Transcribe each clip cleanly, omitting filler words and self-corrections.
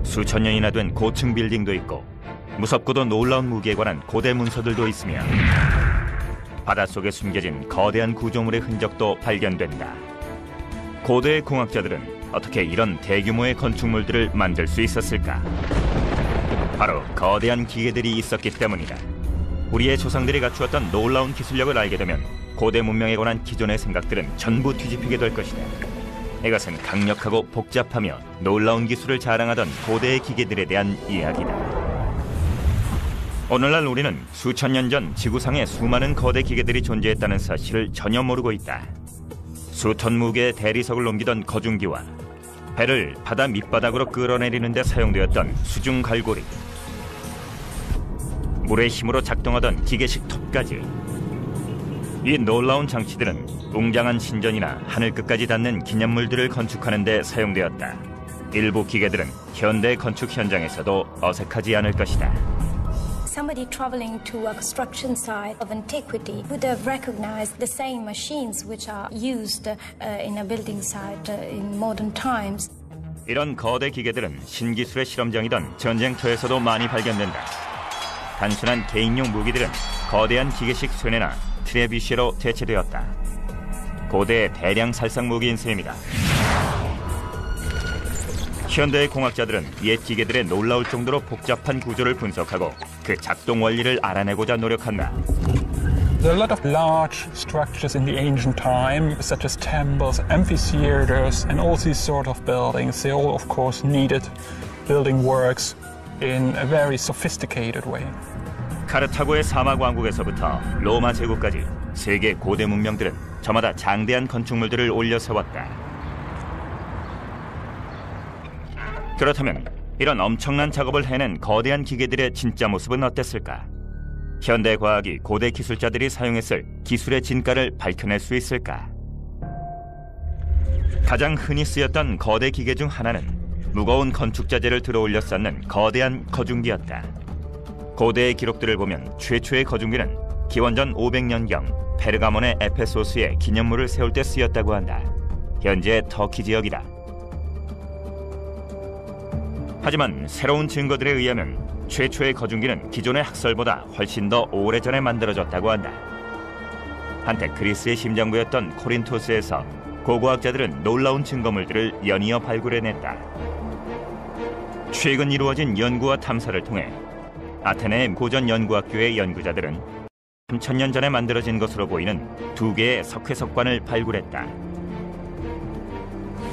수천 년이나 된 고층 빌딩도 있고 무섭고도 놀라운 무기에 관한 고대 문서들도 있으며 바닷속에 숨겨진 거대한 구조물의 흔적도 발견된다. 고대의 공학자들은 어떻게 이런 대규모의 건축물들을 만들 수 있었을까? 바로 거대한 기계들이 있었기 때문이다. 우리의 조상들이 갖추었던 놀라운 기술력을 알게 되면 고대 문명에 관한 기존의 생각들은 전부 뒤집히게 될 것이다. 이것은 강력하고 복잡하며 놀라운 기술을 자랑하던 고대의 기계들에 대한 이야기다. 오늘날 우리는 수천 년 전 지구상에 수많은 거대 기계들이 존재했다는 사실을 전혀 모르고 있다. 수톤 무게의 대리석을 옮기던 거중기와 배를 바다 밑바닥으로 끌어내리는 데 사용되었던 수중 갈고리, 물의 힘으로 작동하던 기계식 톱까지. 이 놀라운 장치들은 웅장한 신전이나 하늘 끝까지 닿는 기념물들을 건축하는 데 사용되었다. 일부 기계들은 현대 건축 현장에서도 어색하지 않을 것이다. Somebody traveling to a construction site of antiquity would have recognized the same machines which are used in a building site in modern times. 이런 거대 기계들은 신기술의 실험장이던 전쟁터에서도 많이 발견된다. 단순한 개인용 무기들은 거대한 기계식 쇠뇌나 트레비쉬로 대체되었다. 고대의 대량 살상 무기인 셈이다. 현대의 공학자들은 옛 기계들의 놀라울 정도로 복잡한 구조를 분석하고 그 작동 원리를 알아내고자 노력한다. There are a lot of large structures in the ancient time, such as temples, amphitheaters, and all these sort of buildings. They all, of course, needed building works in a very sophisticated way. 카르타고의 사막 왕국에서부터 로마 제국까지 세계 고대 문명들은 저마다 장대한 건축물들을 올려 세웠다. 그렇다면 이런 엄청난 작업을 해낸 거대한 기계들의 진짜 모습은 어땠을까? 현대 과학이 고대 기술자들이 사용했을 기술의 진가를 밝혀낼 수 있을까? 가장 흔히 쓰였던 거대 기계 중 하나는 무거운 건축 자재를 들어올려 쌓는 거대한 거중기였다. 고대의 기록들을 보면 최초의 거중기는 기원전 500년경 페르가몬의 에페소스에 기념물을 세울 때 쓰였다고 한다. 현재 터키 지역이다. 하지만 새로운 증거들에 의하면 최초의 거중기는 기존의 학설보다 훨씬 더 오래전에 만들어졌다고 한다. 한때 그리스의 심장부였던 코린토스에서 고고학자들은 놀라운 증거물들을 연이어 발굴해냈다. 최근 이루어진 연구와 탐사를 통해 아테네의 고전 연구학교의 연구자들은 3000년 전에 만들어진 것으로 보이는 2개의 석회석관을 발굴했다.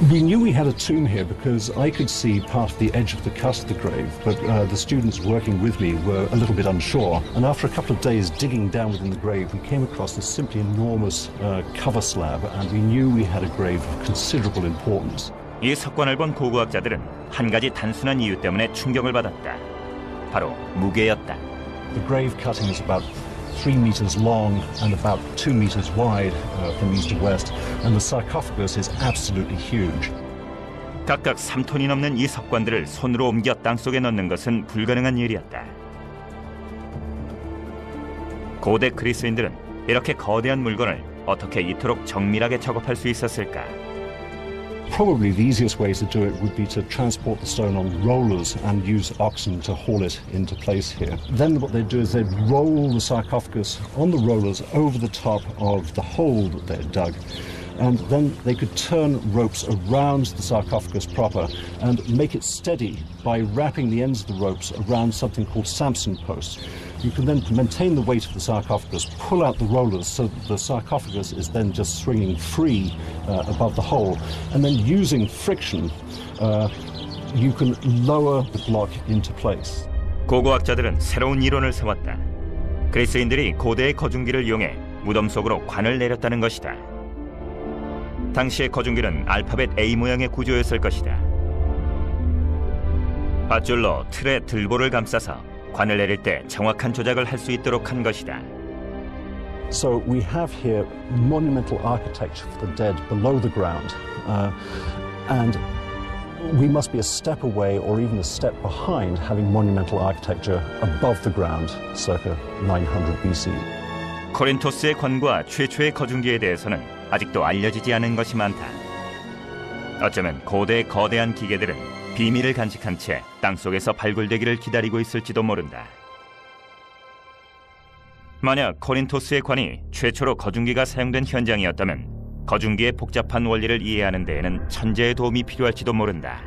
We knew we had a tomb here because I could see part of the edge of the cut of the grave, but the students working with me were a little bit unsure. And after a couple of days digging down within the grave, we came across this simply enormous cover slab, and we knew we had a grave of considerable importance. 이 석관을 본 고고학자들은 한 가지 단순한 이유 때문에 충격을 받았다. 바로 무게였다. The grave cutting is about 3 meters long and about 2 meters wide from east to west, and the sarcophagus is absolutely huge. 각각 3톤이 넘는 이 석관들을 손으로 옮겨 땅속에 넣는 것은 불가능한 일이었다. 고대 그리스인들은 이렇게 거대한 물건을 어떻게 이토록 정밀하게 작업할 수 있었을까? Probably the easiest way to do it would be to transport the stone on rollers and use oxen to haul it into place here. Then what they'd do is they'd roll the sarcophagus on the rollers over the top of the hole that they'd dug. And then they could turn ropes around the sarcophagus proper and make it steady by wrapping the ends of the ropes around something called Samson posts. You can then maintain the weight of the sarcophagus, pull out the rollers so that the sarcophagus is then just swinging free above the hole. And then using friction, you can lower the block into place. 고고학자들은 새로운 이론을 세웠다. 그리스인들이 고대의 거중기를 이용해 무덤 속으로 관을 내렸다는 것이다. 당시의 거중기는 알파벳 A 모양의 구조였을 것이다. 밧줄로 틀에 들보를 감싸서 관을 내릴 때 정확한 조작을 할 수 있도록 한 것이다. So we have here monumental architecture for the dead below the ground, and we must be a step away or even a step behind having monumental architecture above the ground, circa 900 BC. 코린토스의 관과 최초의 거중기에 대해서는 아직도 알려지지 않은 것이 많다. 어쩌면 고대의 거대한 기계들은 비밀을 간직한 채 땅속에서 발굴되기를 기다리고 있을지도 모른다. 만약 코린토스의 관이 최초로 거중기가 사용된 현장이었다면 거중기의 복잡한 원리를 이해하는 데에는 천재의 도움이 필요할지도 모른다.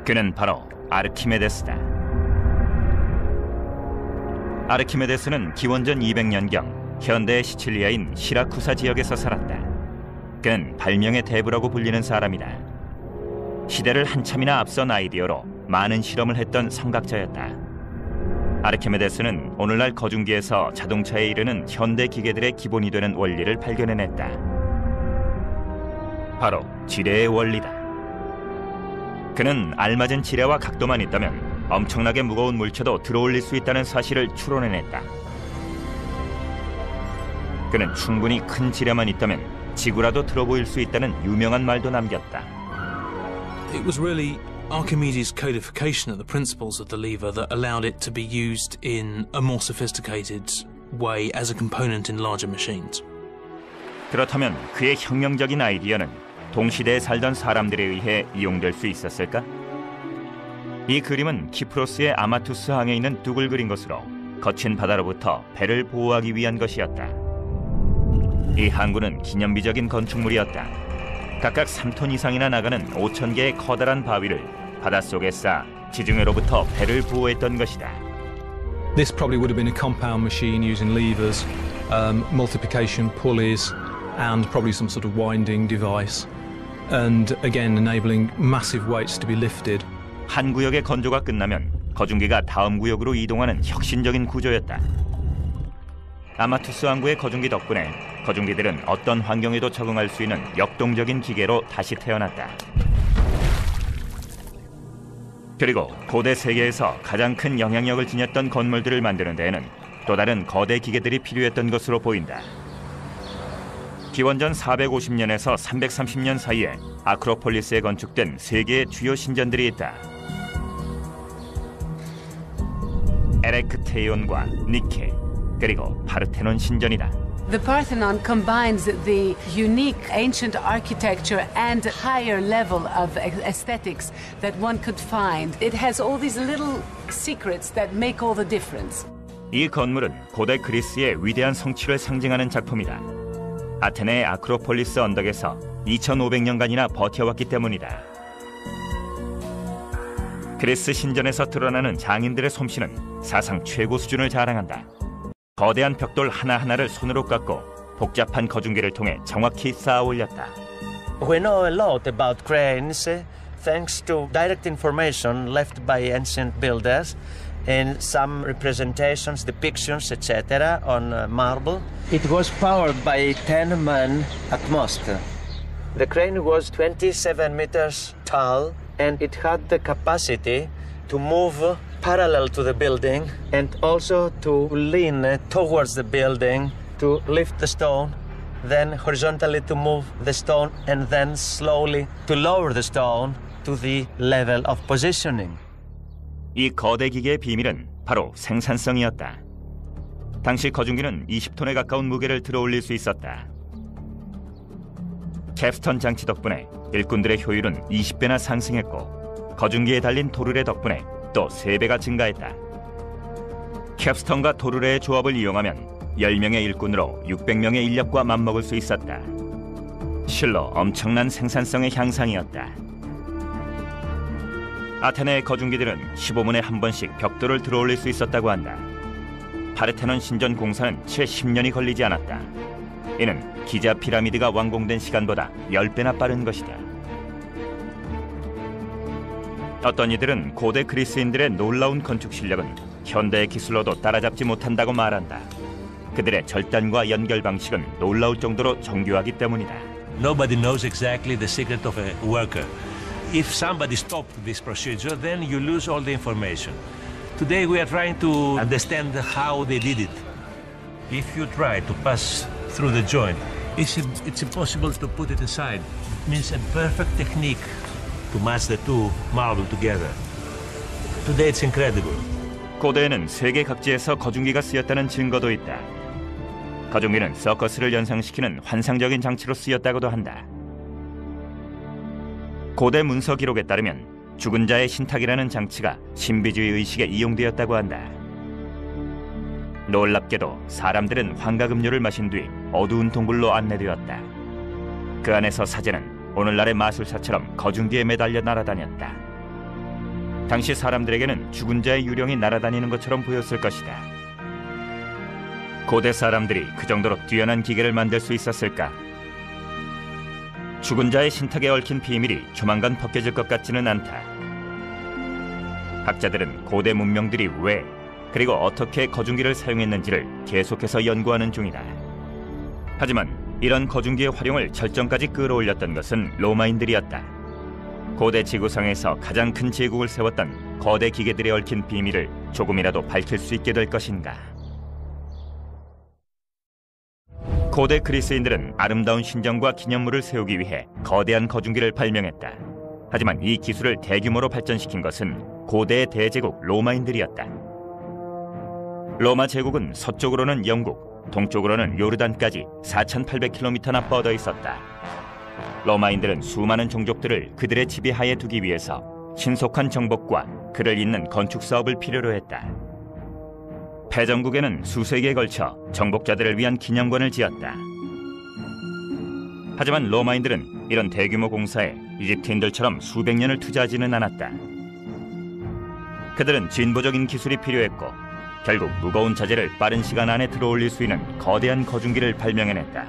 그는 바로 아르키메데스다. 아르키메데스는 기원전 200년경 현대의 시칠리아인 시라쿠사 지역에서 살았다. 그는 발명의 대부라고 불리는 사람이다. 시대를 한참이나 앞선 아이디어로 많은 실험을 했던 성각자였다. 아르키메데스는 오늘날 거중기에서 자동차에 이르는 현대 기계들의 기본이 되는 원리를 발견해냈다. 바로 지뢰의 원리다. 그는 알맞은 지뢰와 각도만 있다면 엄청나게 무거운 물체도 들어올릴 수 있다는 사실을 추론해냈다. 그는 충분히 큰 지뢰만 있다면 지구라도 들어보일 수 있다는 유명한 말도 남겼다. It was really Archimedes' codification of the principles of the lever that allowed it to be used in a more sophisticated way as a component in larger machines. 그렇다면 그의 혁명적인 아이디어는 동시대에 살던 사람들에 의해 이용될 수 있었을까? 이 그림은 키프로스의 아마투스 항에 있는 둑을 그린 것으로 거친 바다로부터 배를 보호하기 위한 것이었다. 이 항구는 기념비적인 건축물이었다. 각각 3톤 이상이나 나가는 5,000개의 커다란 바위를 바닷속에 쌓아 지중해로부터 배를 보호했던 것이다. This probably would have been a compound machine using levers, multiplication pulleys, and probably some sort of winding device. And again, enabling massive weights to be lifted. 한 구역의 건조가 끝나면 거중기가 다음 구역으로 이동하는 혁신적인 구조였다. 아마투스 항구의 거중기 덕분에 거중기들은 어떤 환경에도 적응할 수 있는 역동적인 기계로 다시 태어났다. 그리고 고대 세계에서 가장 큰 영향력을 지녔던 건물들을 만드는 데에는 또 다른 거대 기계들이 필요했던 것으로 보인다. 기원전 450년에서 330년 사이에 아크로폴리스에 건축된 세 개의 주요 신전들이 있다. 에레크테이온과 니케, 그리고 파르테논 신전이다. The Parthenon combines the unique ancient architecture and higher level of aesthetics that one could find. It has all these little secrets that make all the difference. 이 건물은 고대 그리스의 위대한 성취를 상징하는 작품이다. 아테네의 아크로폴리스 언덕에서 2500년간이나 버텨왔기 때문이다. 그리스 신전에서 드러나는 장인들의 솜씨는 사상 최고 수준을 자랑한다. 거대한 벽돌 하나하나를 손으로 깎고 복잡한 거중기를 통해 정확히 쌓아 올렸다. We know a lot about cranes thanks to direct information left by ancient builders and some representations, depictions, etc. on marble. It was powered by 10 men at most. The crane was 27 meters tall and it had the capacity to move parallel to the building and also to lean towards the building to lift the stone, then horizontally to move the stone and then slowly to lower the stone to the level of positioning. 이 거대 기계의 비밀은 바로 생산성이었다. 당시 거중기는 20톤에 가까운 무게를 들어올릴 수 있었다. 캡스턴 장치 덕분에 일꾼들의 효율은 20배나 상승했고 거중기에 달린 도르래 덕분에 또 3배가 증가했다. 캡스턴과 도르래의 조합을 이용하면 10명의 일꾼으로 600명의 인력과 맞먹을 수 있었다. 실로 엄청난 생산성의 향상이었다. 아테네의 거중기들은 15분에 한 번씩 벽돌을 들어올릴 수 있었다고 한다. 파르테논 신전 공사는 채 10년이 걸리지 않았다. 이는 기자 피라미드가 완공된 시간보다 10배나 빠른 것이다. 어떤 이들은 고대 그리스인들의 놀라운 건축 실력은 현대의 기술로도 따라잡지 못한다고 말한다. 그들의 절단과 연결 방식은 놀라울 정도로 정교하기 때문이다. Nobody knows exactly the secret of a worker. If somebody stopped this procedure, then you lose all the information. Today we are trying to understand how they did it. If you try to pass through the joint, it's impossible to put it inside. It means a perfect technique to match the two marble together. Today it's incredible. 고대에는 세계 각지에서 거중기가 쓰였다는 증거도 있다. 거중기는 서커스를 연상시키는 환상적인 장치로 쓰였다고도 한다. 고대 문서 기록에 따르면 죽은 자의 신탁이라는 장치가 신비주의 의식에 이용되었다고 한다. 놀랍게도 사람들은 환가금료를 마신 뒤 어두운 동굴로 안내되었다. 그 안에서 사제는 오늘날의 마술사처럼 거중기에 매달려 날아다녔다. 당시 사람들에게는 죽은 자의 유령이 날아다니는 것처럼 보였을 것이다. 고대 사람들이 그 정도로 뛰어난 기계를 만들 수 있었을까? 죽은 자의 신탁에 얽힌 비밀이 조만간 벗겨질 것 같지는 않다. 학자들은 고대 문명들이 왜 그리고 어떻게 거중기를 사용했는지를 계속해서 연구하는 중이다. 하지만 이런 거중기의 활용을 절정까지 끌어올렸던 것은 로마인들이었다. 고대 지구상에서 가장 큰 제국을 세웠던 거대 기계들에 얽힌 비밀을 조금이라도 밝힐 수 있게 될 것인가. 고대 그리스인들은 아름다운 신전과 기념물을 세우기 위해 거대한 거중기를 발명했다. 하지만 이 기술을 대규모로 발전시킨 것은 고대의 대제국 로마인들이었다. 로마 제국은 서쪽으로는 영국, 동쪽으로는 요르단까지 4,800km나 뻗어 있었다. 로마인들은 수많은 종족들을 그들의 지배하에 두기 위해서 신속한 정복과 그를 잇는 건축 사업을 필요로 했다. 패전국에는 수세기에 걸쳐 정복자들을 위한 기념관을 지었다. 하지만 로마인들은 이런 대규모 공사에 이집트인들처럼 수백 년을 투자하지는 않았다. 그들은 진보적인 기술이 필요했고 결국 무거운 자재를 빠른 시간 안에 들어올릴 수 있는 거대한 거중기를 발명해냈다.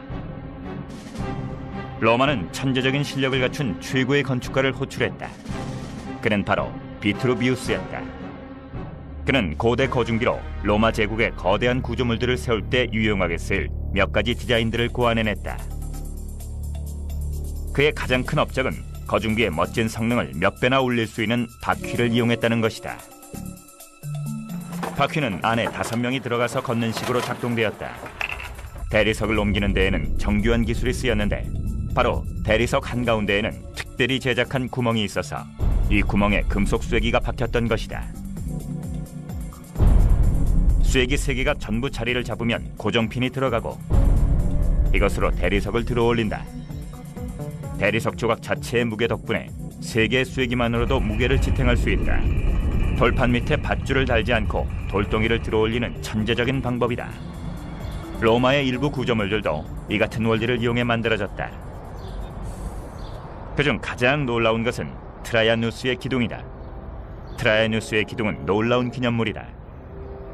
로마는 천재적인 실력을 갖춘 최고의 건축가를 호출했다. 그는 바로 비트루비우스였다. 그는 고대 거중기로 로마 제국의 거대한 구조물들을 세울 때 유용하게 쓰일 몇 가지 디자인들을 고안해냈다. 그의 가장 큰 업적은 거중기의 멋진 성능을 몇 배나 올릴 수 있는 바퀴를 이용했다는 것이다. 바퀴는 안에 5명이 들어가서 걷는 식으로 작동되었다. 대리석을 옮기는 데에는 정교한 기술이 쓰였는데 바로 대리석 한가운데에는 특별히 제작한 구멍이 있어서 이 구멍에 금속 쇠기가 박혔던 것이다. 쇠기 3개가 전부 자리를 잡으면 고정핀이 들어가고 이것으로 대리석을 들어올린다. 대리석 조각 자체의 무게 덕분에 3개의 쇠기만으로도 무게를 지탱할 수 있다. 돌판 밑에 밧줄을 달지 않고 돌덩이를 들어올리는 천재적인 방법이다. 로마의 일부 구조물들도 이 같은 원리를 이용해 만들어졌다. 그중 가장 놀라운 것은 트라이아누스의 기둥이다. 트라이아누스의 기둥은 놀라운 기념물이다.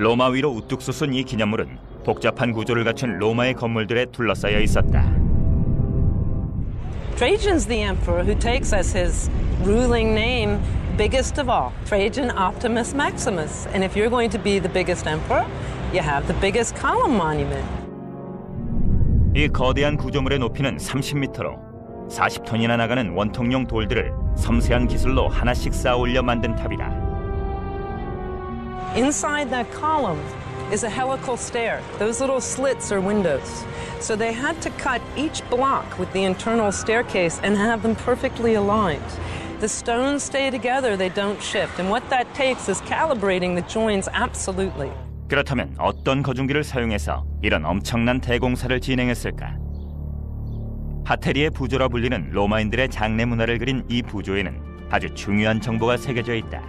로마 위로 우뚝 솟은 이 기념물은 복잡한 구조를 갖춘 로마의 건물들에 둘러싸여 있었다. Trajan's the emperor who takes as his ruling name biggest of all, Trajan Optimus Maximus. And if you're going to be the biggest emperor, you have the biggest column monument. 이 거대한 구조물의 높이는 30m로 40톤이나 나가는 원통용 돌들을 섬세한 기술로 하나씩 쌓아 올려 만든 탑이다. Inside that column is a helical stair. Those little slits are windows. So they had to cut each block with the internal staircase and have them perfectly aligned. The stones stay together, they don't shift. And what that takes is calibrating the joints absolutely. 그렇다면 어떤 거중기를 사용해서 이런 엄청난 대공사를 진행했을까? 하테리의 부조라 불리는 로마인들의 장례 문화를 그린 이 부조에는 아주 중요한 정보가 새겨져 있다.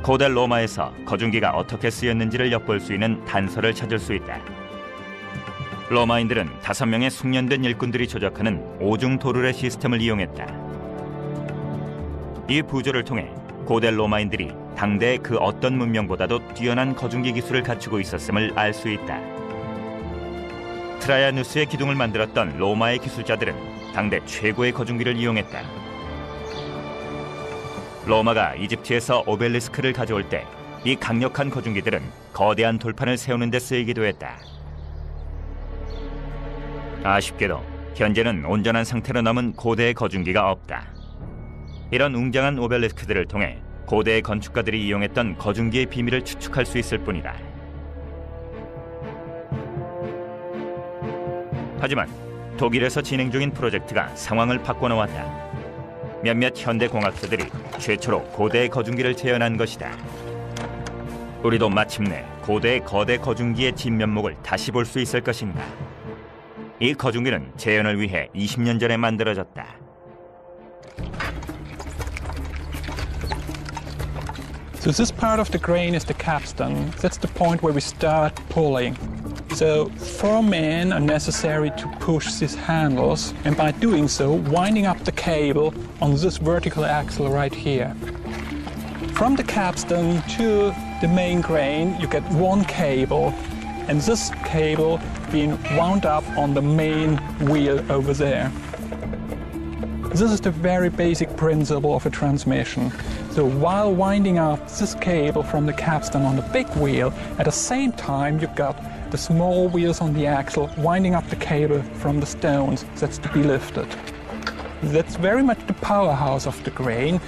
고대 로마에서 거중기가 어떻게 쓰였는지를 엿볼 수 있는 단서를 찾을 수 있다. 로마인들은 5명의 숙련된 일꾼들이 조작하는 오중 도르래 시스템을 이용했다. 이 부조를 통해 고대 로마인들이 당대의 그 어떤 문명보다도 뛰어난 거중기 기술을 갖추고 있었음을 알 수 있다. 트라이아누스의 기둥을 만들었던 로마의 기술자들은 당대 최고의 거중기를 이용했다. 로마가 이집트에서 오벨리스크를 가져올 때 이 강력한 거중기들은 거대한 돌판을 세우는 데 쓰이기도 했다. 아쉽게도 현재는 온전한 상태로 남은 고대의 거중기가 없다. 이런 웅장한 오벨리스크들을 통해 고대의 건축가들이 이용했던 거중기의 비밀을 추측할 수 있을 뿐이다. 하지만 독일에서 진행 중인 프로젝트가 상황을 바꿔놓았다. 몇몇 현대 공학자들이 최초로 고대의 거중기를 재현한 것이다. 우리도 마침내 고대의 거대 거중기의 진면목을 다시 볼 수 있을 것인가. 이 거중기는 재현을 위해 20년 전에 만들어졌다. So this part of the crane is the capstan. That's the point where we start pulling. So 4 men are necessary to push these handles, and by doing so, winding up the cable on this vertical axle right here. From the capstan to the main crane, you get 1 cable, and this cable being wound up on the main wheel over there. This is the very basic principle of a transmission. So while winding up this cable from the capstan on the big wheel, at the same time you've got the small wheels on the axle winding up the cable from the stones that's to be lifted. That's very much the powerhouse of the crane.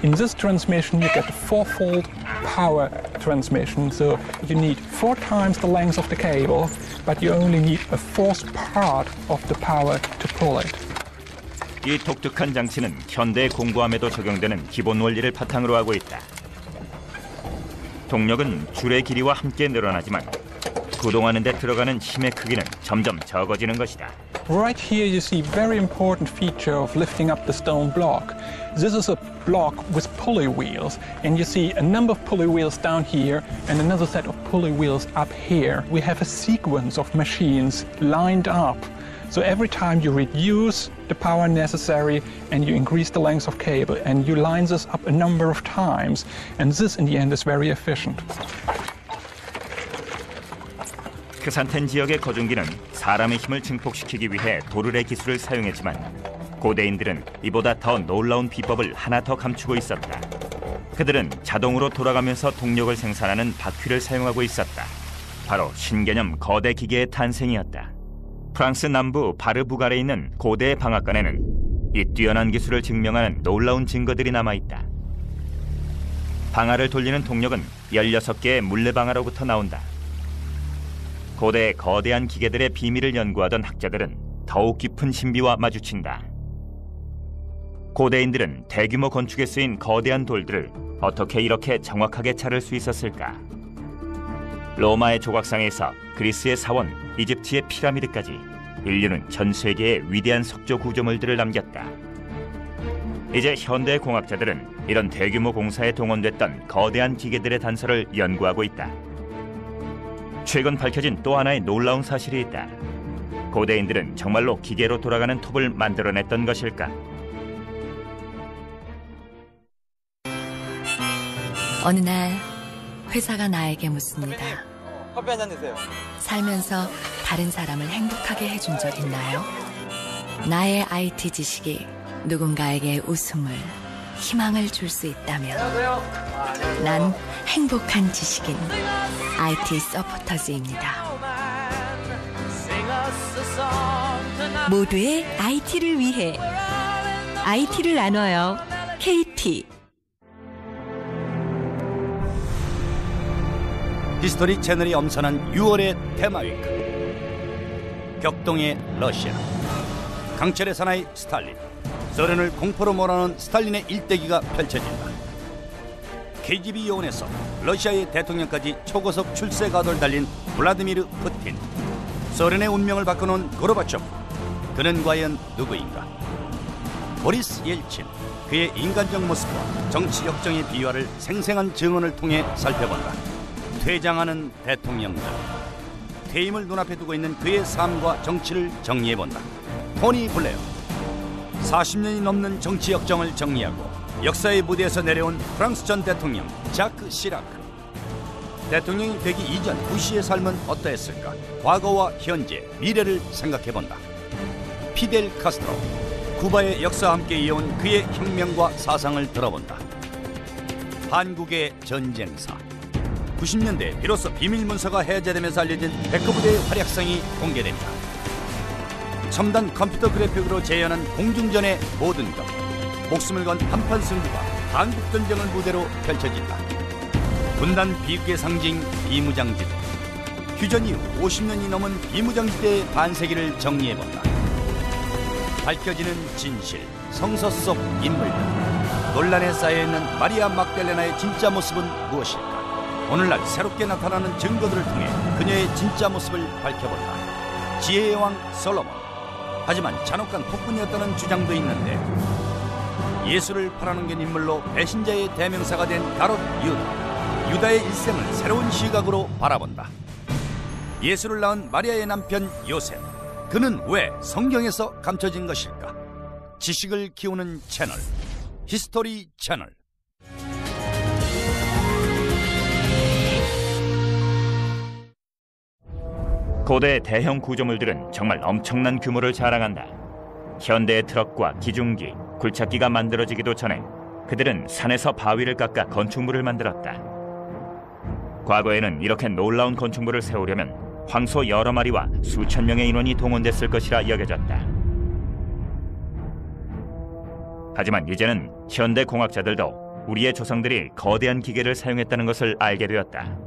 In this transmission you get a 4-fold power transmission, so you need 4 times the length of the cable, but you only need a 1/4 part of the power to pull it. 이 독특한 장치는 현대 공구함에도 적용되는 기본 원리를 바탕으로 하고 있다. 동력은 줄의 길이와 함께 늘어나지만 구동하는 데 들어가는 힘의 크기는 점점 적어지는 것이다. Right here you see a very important feature of lifting up the stone block. This is a block with pulley wheels, and you see a number of pulley wheels down here and another set of pulley wheels up here. We have a sequence of machines lined up. So every time you reduce the power necessary and you increase the length of cable, and you line this up a number of times, and this in the end is very efficient. 크산텐 지역의 거중기는 사람의 힘을 증폭시키기 위해 도르래 기술을 사용했지만 고대인들은 이보다 더 놀라운 비법을 하나 더 감추고 있었다. 그들은 자동으로 돌아가면서 동력을 생산하는 바퀴를 사용하고 있었다. 바로 신개념 거대 기계의 탄생이었다. 프랑스 남부 바르부갈에 있는 고대 방앗간에는 이 뛰어난 기술을 증명하는 놀라운 증거들이 남아있다. 방아를 돌리는 동력은 16개의 물레방아로부터 나온다. 고대 거대한 기계들의 비밀을 연구하던 학자들은 더욱 깊은 신비와 마주친다. 고대인들은 대규모 건축에 쓰인 거대한 돌들을 어떻게 이렇게 정확하게 자를 수 있었을까? 로마의 조각상에서 그리스의 사원, 이집트의 피라미드까지 인류는 전 세계에 위대한 석조 구조물들을 남겼다. 이제 현대 공학자들은 이런 대규모 공사에 동원됐던 거대한 기계들의 단서를 연구하고 있다. 최근 밝혀진 또 하나의 놀라운 사실이 있다. 고대인들은 정말로 기계로 돌아가는 톱을 만들어냈던 것일까? 어느 날 회사가 나에게 묻습니다. 커피 한 잔 드세요. 살면서 다른 사람을 행복하게 해준 적 있나요? 나의 IT 지식이 누군가에게 웃음을, 희망을 줄 수 있다면 난 행복한 지식인 IT 서포터즈입니다. 모두의 IT를 위해 IT를 나눠요. KT. 히스토리 채널이 엄선한 6월의 테마위크. 격동의 러시아, 강철의 사나이 스탈린, 소련을 공포로 몰아넣은 스탈린의 일대기가 펼쳐진다. KGB 요원에서 러시아의 대통령까지 초고속 출세 가도를 달린 블라디미르 푸틴, 소련의 운명을 바꿔놓은 고르바초프, 그는 과연 누구인가? 보리스 옐친, 그의 인간적 모습과 정치 역정의 비화를 생생한 증언을 통해 살펴본다. 퇴장하는 대통령들, 퇴임을 눈앞에 두고 있는 그의 삶과 정치를 정리해본다. 토니 블레어, 40년이 넘는 정치 역정을 정리하고 역사의 무대에서 내려온 프랑스 전 대통령 자크 시라크. 대통령이 되기 이전 부시의 삶은 어떠했을까? 과거와 현재, 미래를 생각해본다. 피델 카스트로, 쿠바의 역사와 함께 이어온 그의 혁명과 사상을 들어본다. 한국의 전쟁사, 90년대 비로소 비밀문서가 해제되면서 알려진 백호부대의 활약상이 공개됩니다. 첨단 컴퓨터 그래픽으로 재현한 공중전의 모든 것, 목숨을 건 한판 승부가 한국전쟁을 무대로 펼쳐진다. 분단 비극의 상징 비무장지대, 휴전 이후 50년이 넘은 비무장지대의 반세기를 정리해본다. 밝혀지는 진실, 성서 속 인물들, 논란에 쌓여있는 마리아 막달레나의 진짜 모습은 무엇일까? 오늘날 새롭게 나타나는 증거들을 통해 그녀의 진짜 모습을 밝혀본다. 지혜의 왕 솔로몬, 하지만 잔혹한 폭군이었다는 주장도 있는데 예수를 팔아넘긴 인물로 배신자의 대명사가 된 가롯 유다. 유다의 일생을 새로운 시각으로 바라본다. 예수를 낳은 마리아의 남편 요셉. 그는 왜 성경에서 감춰진 것일까? 지식을 키우는 채널, 히스토리 채널. 고대 대형 구조물들은 정말 엄청난 규모를 자랑한다. 현대의 트럭과 기중기, 굴착기가 만들어지기도 전에 그들은 산에서 바위를 깎아 건축물을 만들었다. 과거에는 이렇게 놀라운 건축물을 세우려면 황소 여러 마리와 수천 명의 인원이 동원됐을 것이라 여겨졌다. 하지만 이제는 현대 공학자들도 우리의 조상들이 거대한 기계를 사용했다는 것을 알게 되었다.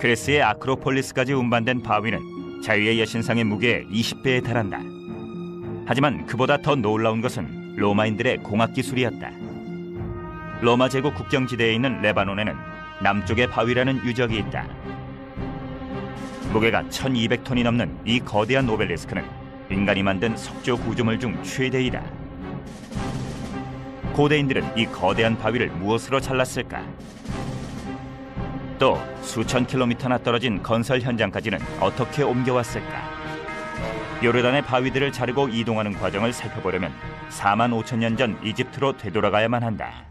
그리스의 아크로폴리스까지 운반된 바위는 자유의 여신상의 무게의 20배에 달한다. 하지만 그보다 더 놀라운 것은 로마인들의 공학기술이었다. 로마 제국 국경지대에 있는 레바논에는 남쪽의 바위라는 유적이 있다. 무게가 1200톤이 넘는 이 거대한 오벨리스크는 인간이 만든 석조 구조물 중 최대이다. 고대인들은 이 거대한 바위를 무엇으로 잘랐을까? 또 수천 킬로미터나 떨어진 건설 현장까지는 어떻게 옮겨왔을까? 요르단의 바위들을 자르고 이동하는 과정을 살펴보려면 4만 5천 년 전 이집트로 되돌아가야만 한다.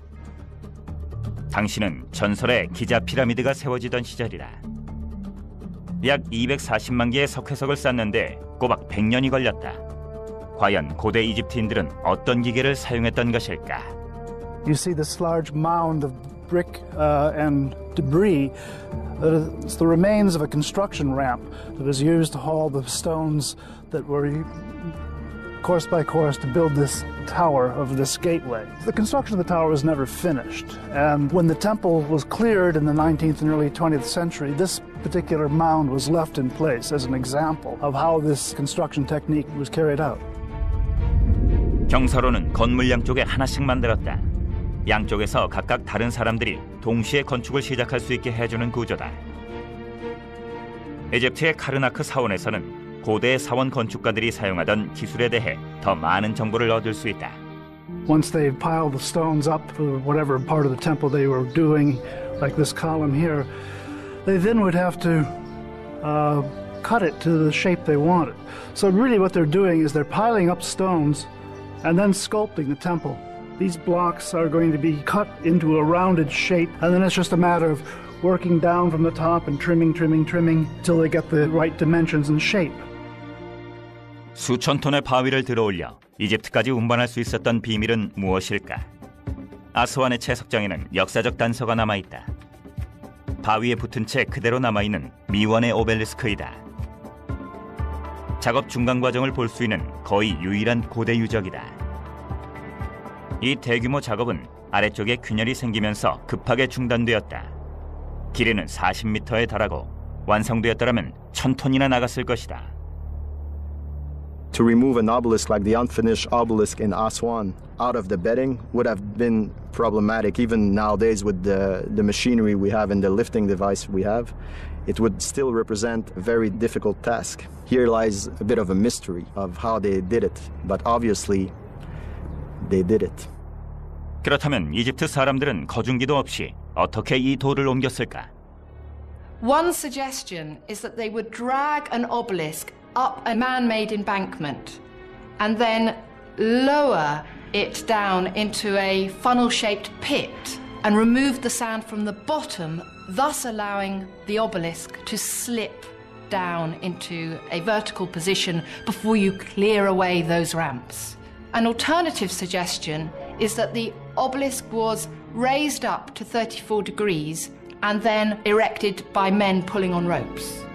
당시는 전설의 기자 피라미드가 세워지던 시절이다. 약 240만 개의 석회석을 쌓는데 꼬박 100년이 걸렸다. 과연 고대 이집트인들은 어떤 기계를 사용했던 것일까? You see this large mound of brick and debris that is the remains of a construction ramp that was used to haul the stones that were course by course to build this tower of this gateway. The construction of the tower was never finished, and when the temple was cleared in the 19th and early 20th century, this particular mound was left in place as an example of how this construction technique was carried out. 경사로는 건물 양쪽에 하나씩 만들었다. 양쪽에서 각각 다른 사람들이 동시에 건축을 시작할 수 있게 해주는 구조다. 이집트의 카르나크 사원에서는 고대 사원 건축가들이 사용하던 기술에 대해 더 많은 정보를 얻을 수 있다. Once they piled the stones up for whatever part of the temple they were doing, like this column here, they then would have to cut it to the shape they wanted. So really what they're doing is they're piling up stones and then sculpting the temple. These blocks are going to be cut into a rounded shape, and then it's just a matter of working down from the top and trimming till they get the right dimensions and shape. 수천 톤의 바위를 들어올려 이집트까지 운반할 수 있었던 비밀은 무엇일까? 아스완의 채석장에는 역사적 단서가 남아있다. 바위에 붙은 채 그대로 남아있는 미원의 오벨리스크이다. 작업 중간 과정을 볼 수 있는 거의 유일한 고대 유적이다. 이 대규모 작업은 아래쪽에 균열이 생기면서 급하게 중단되었다. 길이는 40m에 달하고 완성되었더라면 1000톤이나 나갔을 것이다. To remove an obelisk like the unfinished obelisk in Aswan out of the bedding would have been problematic. Even nowadays with the machinery we have and the lifting device we have, it would still represent a very difficult task. Here lies a bit of a mystery of how they did it, but obviously they did it. 그렇다면 이집트 사람들은 거중기도 없이 어떻게 이 돌을 옮겼을까? One suggestion is that they would drag an obelisk up a man-made embankment and then lower it down into a funnel-shaped pit and remove the sand from the bottom, thus allowing the obelisk to slip down into a vertical position before you clear away those ramps. An alternative suggestion is that the obelisk was raised up to 34 degrees and then erected by men pulling on ropes.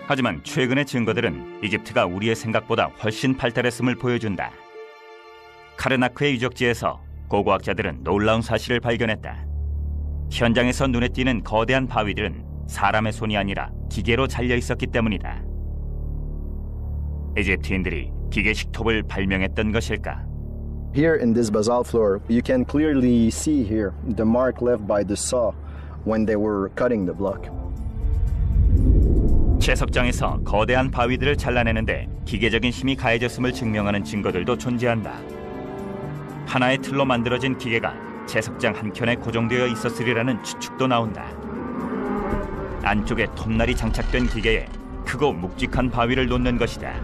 하지만 최근의 증거들은 이집트가 우리의 생각보다 훨씬 발달했음을 보여준다. 카르나크의 유적지에서 고고학자들은 놀라운 사실을 발견했다. 현장에서 눈에 띄는 거대한 바위들은 사람의 손이 아니라 기계로 잘려 있었기 때문이다. 이집트인들이 기계식 톱을 발명했던 것일까? Here in this basalt floor, you can clearly see here the mark left by the saw when they were cutting the block. 채석장에서 거대한 바위들을 잘라내는데 기계적인 힘이 가해졌음을 증명하는 증거들도 존재한다. 하나의 틀로 만들어진 기계가 채석장 한켠에 고정되어 있었으리라는 추측도 나온다. 안쪽에 톱날이 장착된 기계에 크고 묵직한 바위를 놓는 것이다.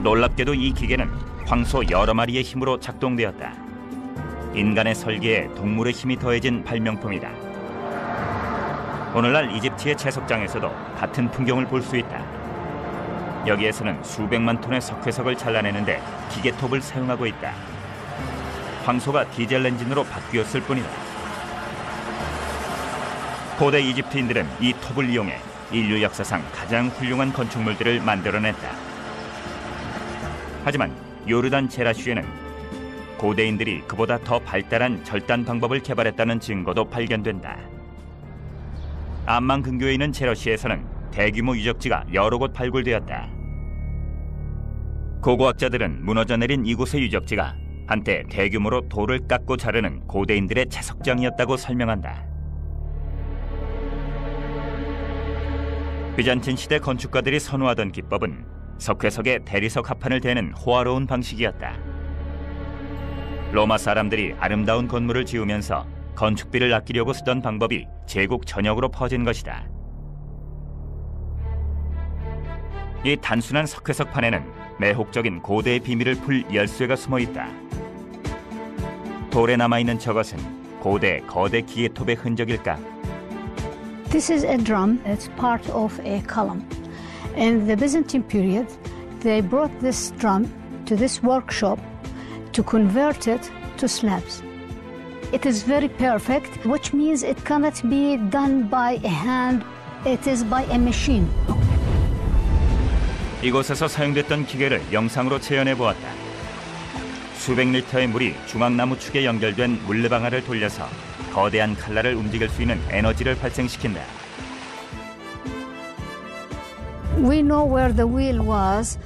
놀랍게도 이 기계는 황소 여러 마리의 힘으로 작동되었다. 인간의 설계에 동물의 힘이 더해진 발명품이다. 오늘날 이집트의 채석장에서도 같은 풍경을 볼 수 있다. 여기에서는 수백만 톤의 석회석을 잘라내는데 기계톱을 사용하고 있다. 황소가 디젤 엔진으로 바뀌었을 뿐이다. 고대 이집트인들은 이 톱을 이용해 인류 역사상 가장 훌륭한 건축물들을 만들어냈다. 하지만 요르단 제라슈에는 고대인들이 그보다 더 발달한 절단 방법을 개발했다는 증거도 발견된다. 암만 근교에 있는 제러시에서는 대규모 유적지가 여러 곳 발굴되었다. 고고학자들은 무너져 내린 이곳의 유적지가 한때 대규모로 돌을 깎고 자르는 고대인들의 채석장이었다고 설명한다. 비잔틴 시대 건축가들이 선호하던 기법은 석회석에 대리석 합판을 대는 호화로운 방식이었다. 로마 사람들이 아름다운 건물을 지으면서 건축비를 아끼려고 쓰던 방법이 제국 전역으로 퍼진 것이다. 이 단순한 석회석판에는 매혹적인 고대의 비밀을 풀 열쇠가 숨어 있다. 돌에 남아있는 저것은 고대 거대 기계톱의 흔적일까? This is a drum. It's part of a column. In the Byzantine period, they brought this drum to this workshop to convert it to slabs. It is very perfect, which means it cannot be done by a hand. It is by a machine. 이곳에서 사용됐던 기계를 영상으로 재현해 보았다. 수백 리터의 물이 중앙나무 축에 연결된 물레방아를 돌려서 거대한 칼날을 움직일 수 있는 에너지를 발생시킨다. We know where the wheel was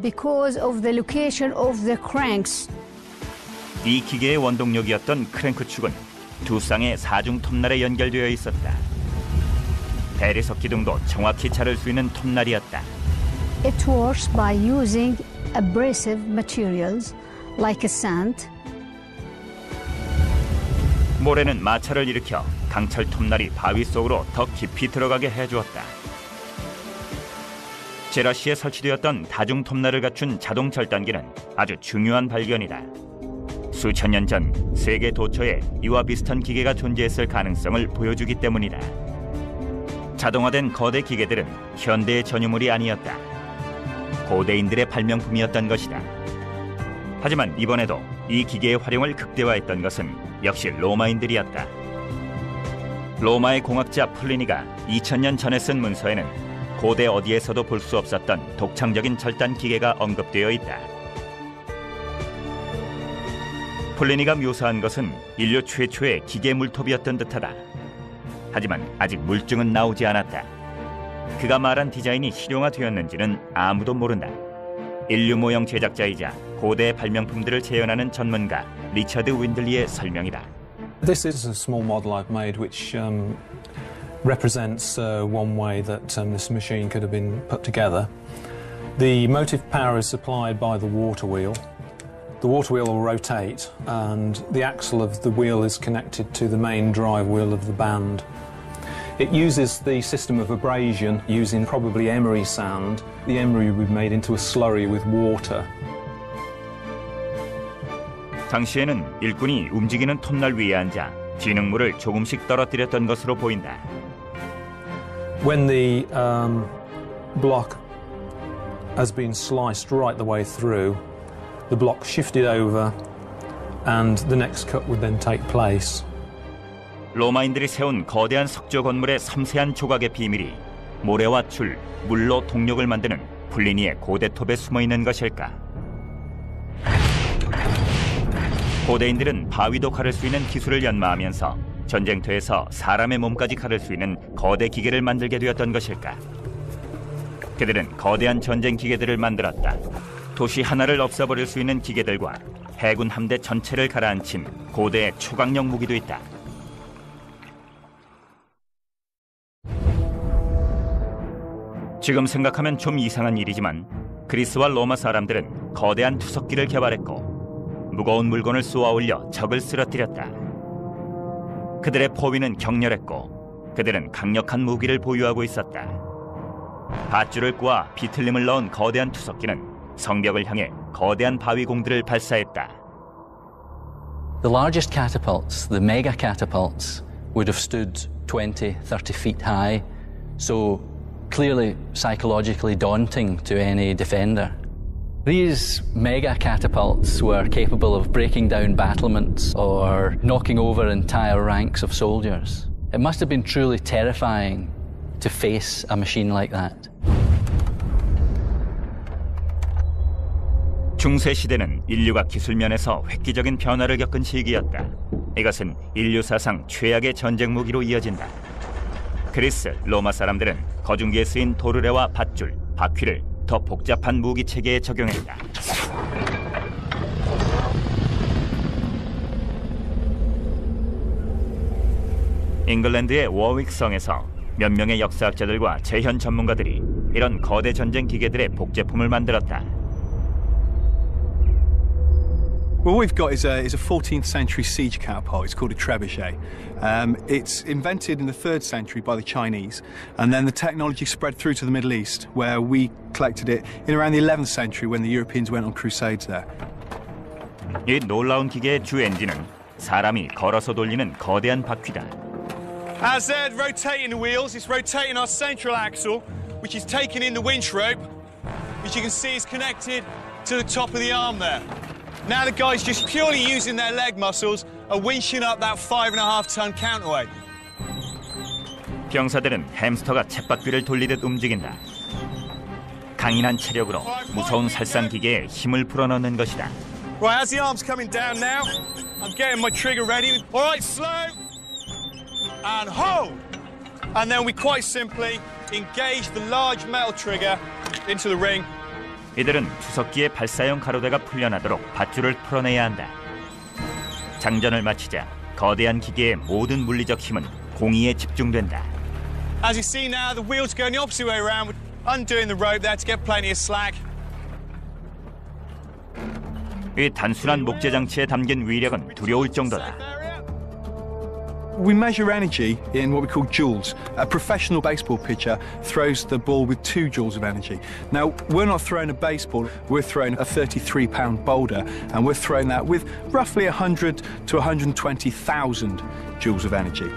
because of the location of the cranks. 이 기계의 원동력이었던 크랭크 축은 두 쌍의 사중 톱날에 연결되어 있었다. 대리석 기둥도 정확히 자를 수 있는 톱날이었다. It works by using abrasive materials like sand. 모래는 마찰을 일으켜 강철 톱날이 바위 속으로 더 깊이 들어가게 해주었다. 제라시에 설치되었던 다중 톱날을 갖춘 자동 절단기는 아주 중요한 발견이다. 수천 년 전 세계 도처에 이와 비슷한 기계가 존재했을 가능성을 보여주기 때문이다. 자동화된 거대 기계들은 현대의 전유물이 아니었다. 고대인들의 발명품이었던 것이다. 하지만 이번에도 이 기계의 활용을 극대화했던 것은 역시 로마인들이었다. 로마의 공학자 플리니가 2000년 전에 쓴 문서에는 고대 어디에서도 볼 수 없었던 독창적인 절단 기계가 언급되어 있다. 플리니가 묘사한 것은 인류 최초의 기계 물톱이었던 듯하다. 하지만 아직 물증은 나오지 않았다. 그가 말한 디자인이 실용화되었는지는 아무도 모른다. 인류 모형 제작자이자 고대 발명품들을 재현하는 전문가 리처드 윈들리의 설명이다. This is a small model I've made which represents one way that this machine could have been put together. The motive power is supplied by the water wheel. The water wheel will rotate and the axle of the wheel is connected to the main drive wheel of the band. It uses the system of abrasion using probably emery sand. The emery will be made into a slurry with water. 당시에는 일꾼이 움직이는 톱날 위에 앉아 진흙물을 조금씩 떨어뜨렸던 것으로 보인다. When the block has been sliced right the way through, the block shifted over and the next cut would then take place. 로마인들이 세운 거대한 석조 건물의 섬세한 조각의 비밀이 모래와 줄, 물로 동력을 만드는 플리니의 고대톱에 숨어있는 것일까? 고대인들은 바위도 가를 수 있는 기술을 연마하면서 전쟁터에서 사람의 몸까지 가를 수 있는 거대 기계를 만들게 되었던 것일까? 그들은 거대한 전쟁 기계들을 만들었다. 도시 하나를 없애버릴 수 있는 기계들과 해군 함대 전체를 가라앉힌 고대의 초강력 무기도 있다. 지금 생각하면 좀 이상한 일이지만 그리스와 로마 사람들은 거대한 투석기를 개발했고 무거운 물건을 쏘아 올려 적을 쓰러뜨렸다. 그들의 포위는 격렬했고 그들은 강력한 무기를 보유하고 있었다. 밧줄을 꼬아 비틀림을 넣은 거대한 투석기는 성벽을 향해 거대한 바위공들을 발사했다. The largest catapults, the mega catapults, would have stood 20, 30 feet high, so clearly psychologically daunting to any defender. These mega catapults were capable of breaking down battlements or knocking over entire ranks of soldiers. It must have been truly terrifying to face a machine like that. 중세 시대는 인류가 기술 면에서 획기적인 변화를 겪은 시기였다. 이것은 인류 사상 최악의 전쟁 무기로 이어진다. 그리스, 로마 사람들은 거중기에 쓰인 도르래와 밧줄, 바퀴를 더 복잡한 무기 체계에 적용했다. 잉글랜드의 워윅성에서 몇 명의 역사학자들과 재현 전문가들이 이런 거대 전쟁 기계들의 복제품을 만들었다. Well, what we've got is a 14th century siege catapult. It's called a trebuchet. It's invented in the 3rd century by the Chinese, and then the technology spread through to the Middle East, where we collected it in around the 11th century when the Europeans went on crusades there. 이 놀라운 기계의 주 엔진은 사람이 걸어서 돌리는 거대한 바퀴다. As they're rotating the wheels, it's rotating our central axle, which is taking in the winch rope, which you can see is connected to the top of the arm there. Now the guys just purely using their leg muscles are winching up that 5.5-ton counterweight. 병사들은 햄스터가 쳇바퀴를 돌리듯 움직인다. 강인한 체력으로 무서운 살상 기계에 힘을 불어넣는 것이다. Right, as the arm's coming down now, I'm getting my trigger ready. All right, slow and hold. And then we quite simply engage the large metal trigger into the ring. 이들은 투석기의 발사용 가로대가 풀려나도록 밧줄을 풀어내야 한다. 장전을 마치자 거대한 기계의 모든 물리적 힘은 공이에 집중된다. As you see now, the wheels going the opposite way around, undoing the rope there to get plenty of slack. 이 단순한 목재 장치에 담긴 위력은 두려울 정도다. We measure energy in what we call joules. A professional baseball pitcher throws the ball with 2 joules of energy. Now, we're not throwing a baseball, we're throwing a 33-pound boulder, and we're throwing that with roughly 100 to 120,000 joules of energy.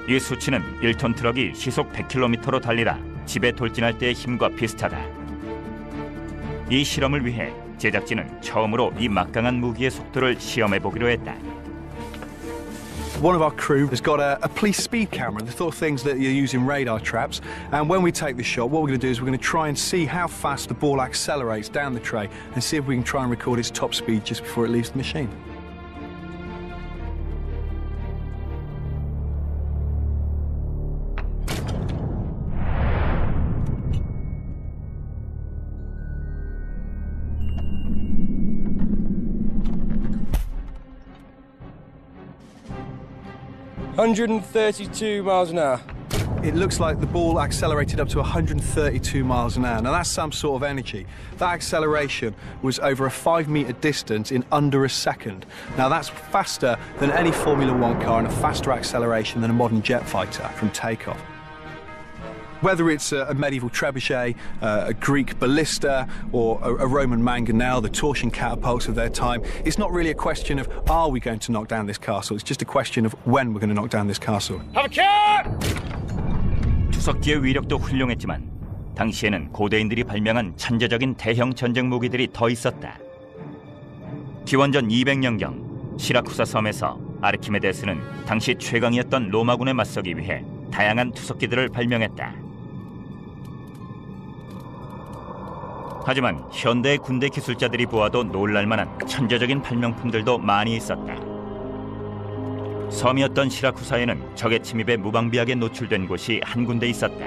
이 수치는 1톤 트럭이 시속 100km로 달리다 집에 돌진할 때의 힘과 비슷하다. 이 실험을 위해 제작진은 처음으로 이 막강한 무기의 속도를 시험해보기로 했다. One of our crew has got a police speed camera, the sort of things that you use in radar traps. And when we take the shot, what we're going to do is we're going to try and see how fast the ball accelerates down the tray and see if we can try and record its top speed just before it leaves the machine. $132 miles an hour. It looks like the ball accelerated up to 132 miles an hour. Now that's some sort of energy. That acceleration was over a 5-metre distance in under a second. Now that's faster than any Formula One car and a faster acceleration than a modern jet fighter from takeoff. Whether it's a medieval trebuchet, a Greek ballista, or a Roman mangonel, the torsion catapults of their time, it's not really a question of are we going to knock down this castle, it's just a question of when we're going to knock down this castle. Have a care! 투석기의 위력도 훌륭했지만 당시에는 고대인들이 발명한 천재적인 대형 전쟁 무기들이 더 있었다. 기원전 200년경 시라쿠사 섬에서 아르키메데스는 당시 최강이었던 로마군에 맞서기 위해 다양한 투석기들을 발명했다. 하지만 현대의 군대 기술자들이 보아도 놀랄만한 천재적인 발명품들도 많이 있었다. 섬이었던 시라쿠사에는 적의 침입에 무방비하게 노출된 곳이 한 군데 있었다.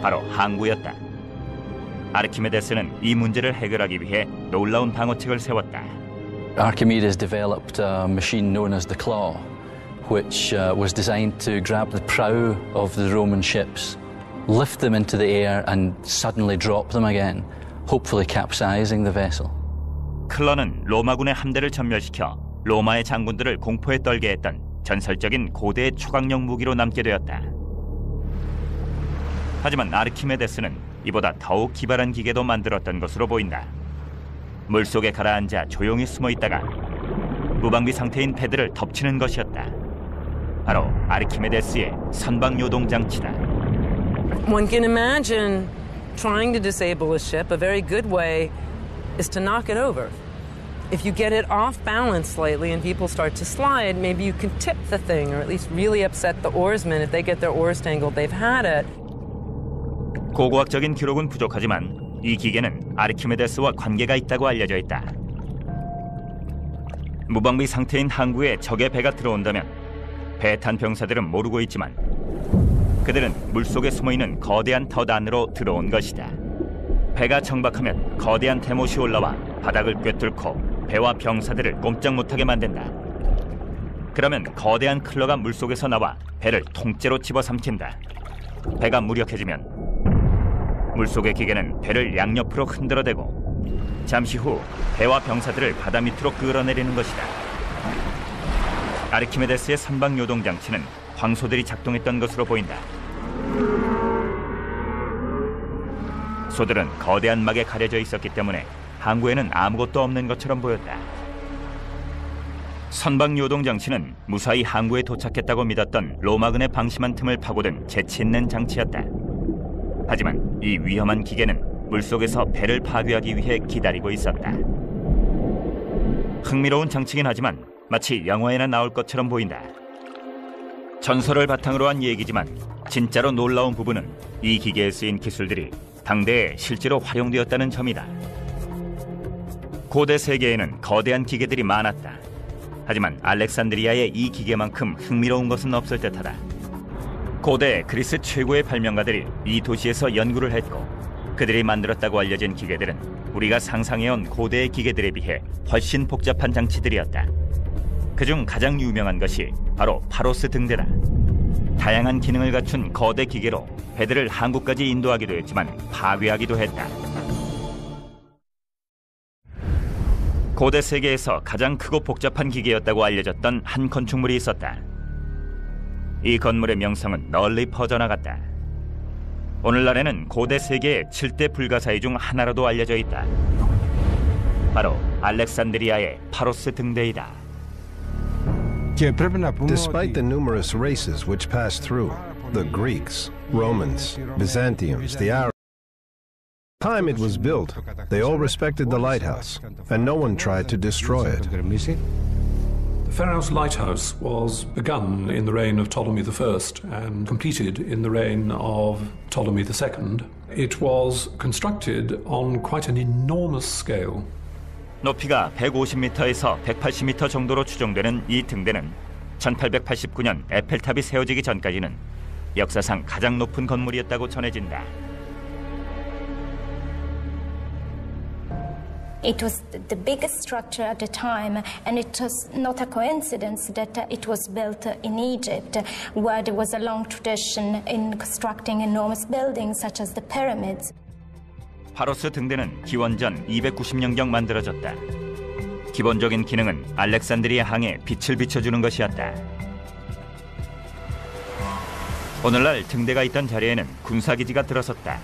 바로 항구였다. 아르키메데스는 이 문제를 해결하기 위해 놀라운 방어책을 세웠다. Archimedes developed a machine known as the claw, which was designed to grab the prow of the Roman ships, lift them into the air and suddenly drop them again, hopefully capsizing the vessel. 클러는 로마군의 함대를 전멸시켜 로마의 장군들을 공포에 떨게 했던 전설적인 고대의 초강력 무기로 남게 되었다. 하지만 아르키메데스는 이보다 더욱 기발한 기계도 만들었던 것으로 보인다. 물속에 가라앉아 조용히 숨어 있다가 무방비 상태인 패드를 덮치는 것이었다. 바로 아르키메데스의 선박요동 장치다. One can imagine trying to disable a ship. A very good way is to knock it over. If you get it off balance slightly and people start to slide, maybe you can tip the thing or at least really upset the oarsmen. If they get their oars tangled, they've had it. 고고학적인 기록은 부족하지만 이 기계는 아르키메데스와 관계가 있다고 알려져 있다. 무방비 상태인 항구에 적의 배가 들어온다면 배 탄 병사들은 모르고 있지만 그들은 물속에 숨어있는 거대한 덫 안으로 들어온 것이다. 배가 정박하면 거대한 대못이 올라와 바닥을 꿰뚫고 배와 병사들을 꼼짝 못하게 만든다. 그러면 거대한 클러가 물속에서 나와 배를 통째로 집어삼킨다. 배가 무력해지면 물속의 기계는 배를 양옆으로 흔들어대고 잠시 후 배와 병사들을 바다 밑으로 끌어내리는 것이다. 아르키메데스의 선박 요동 장치는 황소들이 작동했던 것으로 보인다. 소들은 거대한 막에 가려져 있었기 때문에 항구에는 아무것도 없는 것처럼 보였다. 선박 요동 장치는 무사히 항구에 도착했다고 믿었던 로마군의 방심한 틈을 파고든 재치 있는 장치였다. 하지만 이 위험한 기계는 물속에서 배를 파괴하기 위해 기다리고 있었다. 흥미로운 장치긴 하지만 마치 영화에나 나올 것처럼 보인다. 전설을 바탕으로 한 얘기지만 진짜로 놀라운 부분은 이 기계에 쓰인 기술들이 당대에 실제로 활용되었다는 점이다. 고대 세계에는 거대한 기계들이 많았다. 하지만 알렉산드리아의 이 기계만큼 흥미로운 것은 없을 듯하다. 고대 그리스 최고의 발명가들이 이 도시에서 연구를 했고 그들이 만들었다고 알려진 기계들은 우리가 상상해온 고대의 기계들에 비해 훨씬 복잡한 장치들이었다. 그중 가장 유명한 것이 바로 파로스 등대다. 다양한 기능을 갖춘 거대 기계로 배들을 항구까지 인도하기도 했지만 파괴하기도 했다. 고대 세계에서 가장 크고 복잡한 기계였다고 알려졌던 한 건축물이 있었다. 이 건물의 명성은 널리 퍼져나갔다. 오늘날에는 고대 세계의 7대 불가사의 중 하나로도 알려져 있다. 바로 알렉산드리아의 파로스 등대이다. Despite the numerous races which passed through, the Greeks, Romans, Byzantiums, the Arabs, time it was built, they all respected the lighthouse, and no one tried to destroy it. The Pharos Lighthouse was begun in the reign of Ptolemy I and completed in the reign of Ptolemy II. It was constructed on quite an enormous scale. 높이가 150m에서 180m 정도로 추정되는 이 등대는 1889년 에펠탑이 세워지기 전까지는 역사상 가장 높은 건물이었다고 전해진다. It was the biggest structure at the time, and it was not a coincidence that it was built in Egypt, where there was a long tradition in constructing enormous buildings such as the pyramids. 파로스 등대는 기원전 290년경 만들어졌다. 기본적인 기능은 알렉산드리아 항에 빛을 비춰주는 것이었다. 오늘날 등대가 있던 자리에는 군사기지가 들어섰다.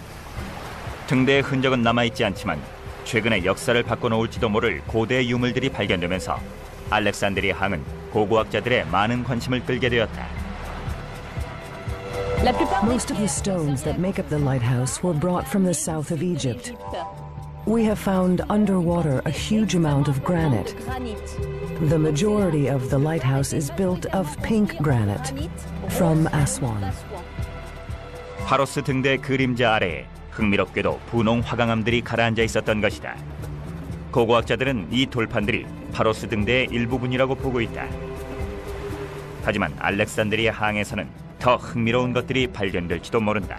등대의 흔적은 남아있지 않지만 최근에 역사를 바꿔놓을지도 모를 고대의 유물들이 발견되면서 알렉산드리아 항은 고고학자들의 많은 관심을 끌게 되었다. Most of the stones that make up the lighthouse were brought from the south of Egypt. We have found underwater a huge amount of granite. The majority of the lighthouse is built of pink granite from Aswan. 파로스 등대 그림자 아래에 흥미롭게도 분홍 화강암들이 가라앉아 있었던 것이다. 고고학자들은 이 돌판들이 파로스 등대의 일부분이라고 보고 있다. 하지만 알렉산드리아 항에서는 더 흥미로운 것들이 발견될지도 모른다.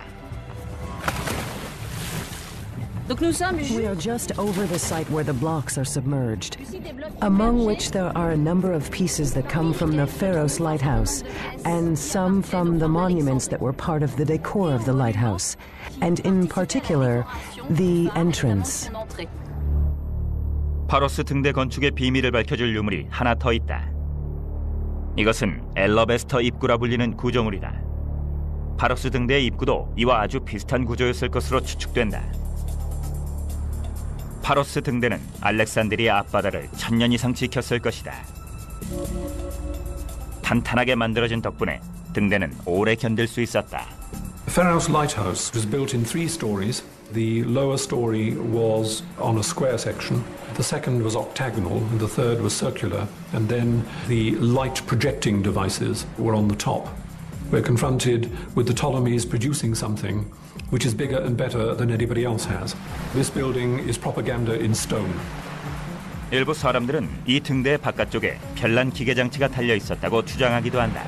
We are just over the site where the blocks are submerged, among which there are a number of pieces that come from the Pharos lighthouse, and some from the monuments that were part of the decor of the lighthouse, and in particular, the entrance. 파로스 등대 건축의 비밀을 밝혀줄 유물이 하나 더 있다. 이것은 엘러베스터 입구라 불리는 구조물이다. 파로스 등대의 입구도 이와 아주 비슷한 구조였을 것으로 추측된다. 파로스 등대는 알렉산드리아 앞바다를 1000년 이상 지켰을 것이다. 탄탄하게 만들어진 덕분에 등대는 오래 견딜 수 있었다. Pharos Lighthouse was built in 3 stories. The lower story was on a square section, the second was octagonal, and the third was circular, and then the light projecting devices were on the top. We're confronted with the Ptolemies producing something which is bigger and better than anybody else has. This building is propaganda in stone. 일부 사람들은 이 등대 바깥쪽에 별난 기계 장치가 달려 있었다고 주장하기도 한다.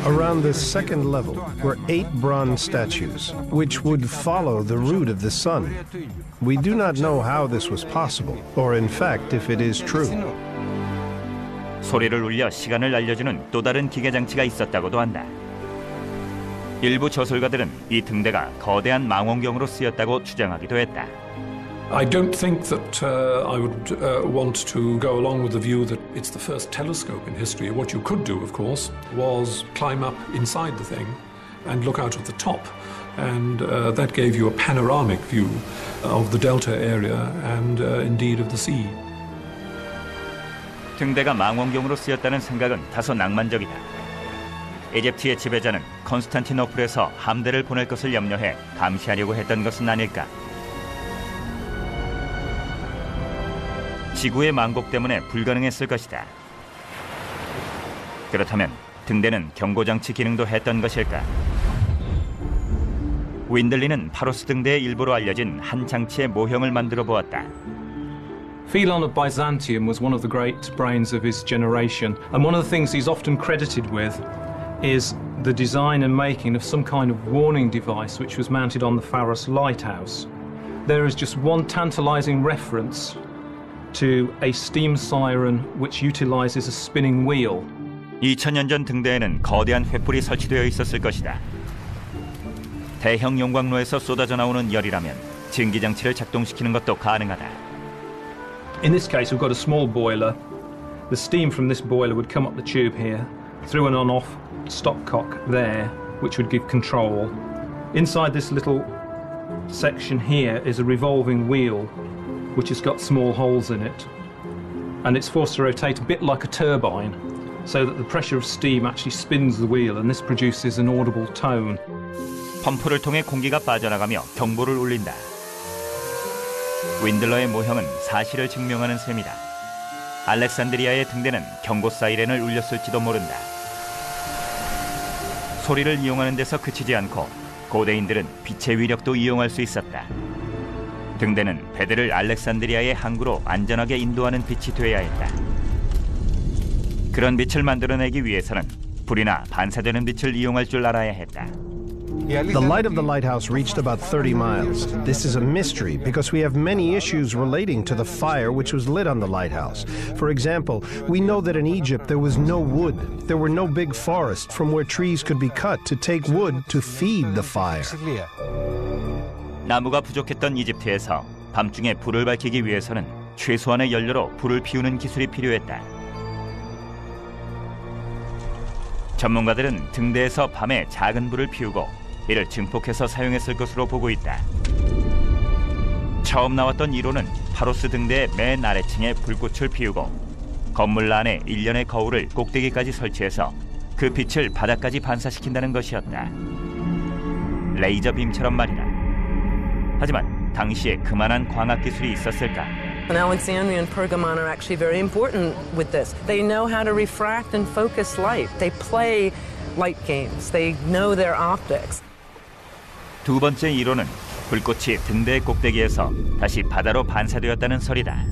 Around the second level were 8 bronze statues, which would follow the route of the sun. We do not know how this was possible, or in fact if it is true. 소리를 울려 시간을 알려주는 또 다른 기계 장치가 있었다고도 한다. 일부 저술가들은 이 등대가 거대한 망원경으로 쓰였다고 주장하기도 했다. I don't think that I would want to go along with the view that it's the first telescope in history. What you could do, of course, was climb up inside the thing and look out of the top. And that gave you a panoramic view of the delta area and indeed of the sea. 등대가 망원경으로 쓰였다는 생각은 다소 낭만적이다. 이집트의 지배자는 컨스탄티노플에서 함대를 보낼 것을 염려해 감시하려고 했던 것은 아닐까. 지구의 망곡 때문에 불가능했을 것이다. 그렇다면 등대는 경고장치 기능도 했던 것일까? 윈들리는 파로스 등대의 일부로 알려진 한 장치의 모형을 만들어 보았다. Philon of Byzantium was one of the great brains of his generation, and one of the things he's often credited with is the design and making of some kind of warning device which was mounted on the Pharos lighthouse. There is just one tantalizing reference to a steam siren which utilizes a spinning wheel. 2000년 전 등대에는 거대한 횃불이 설치되어 있었을 것이다. 대형 용광로에서 쏟아져 나오는 열이라면 증기장치를 작동시키는 것도 가능하다. In this case, we've got a small boiler. The steam from this boiler would come up the tube here, through an on-off stopcock there, which would give control. Inside this little section here is a revolving wheel, which has got small holes in it. And it's forced to rotate a bit like a turbine, so that the pressure of steam actually spins the wheel, and this produces an audible tone. 펌프를 통해 공기가 빠져나가며 경보를 울린다. 윈들러의 모형은 사실을 증명하는 셈이다. 알렉산드리아의 등대는 경고 사이렌을 울렸을지도 모른다. 소리를 이용하는 데서 그치지 않고 고대인들은 빛의 위력도 이용할 수 있었다. 등대는 배들을 알렉산드리아의 항구로 안전하게 인도하는 빛이 되어야 했다. 그런 빛을 만들어내기 위해서는 불이나 반사되는 빛을 이용할 줄 알아야 했다. The light of the lighthouse reached about 30 miles. This is a mystery because we have many issues relating to the fire which was lit on the lighthouse. For example, we know that in Egypt there was no wood. There were no big forests from where trees could be cut to take wood to feed the fire. 나무가 부족했던 이집트에서 밤중에 불을 밝히기 위해서는 최소한의 연료로 불을 피우는 기술이 필요했다. 전문가들은 등대에서 밤에 작은 불을 피우고 이를 증폭해서 사용했을 것으로 보고 있다. 처음 나왔던 이론은 파로스 등대의 맨 아래층에 불꽃을 피우고 건물 안에 일련의 거울을 꼭대기까지 설치해서 그 빛을 바닥까지 반사시킨다는 것이었다. 레이저 빔처럼 말이다. 하지만 당시에 그만한 광학 기술이 있었을까? Alexandria and Pergamon are actually very important with this. They know how to refract and focus light. They play light games. They know their optics. 두 번째 이론은 불꽃이 등대 꼭대기에서 다시 바다로 반사되었다는 설이다.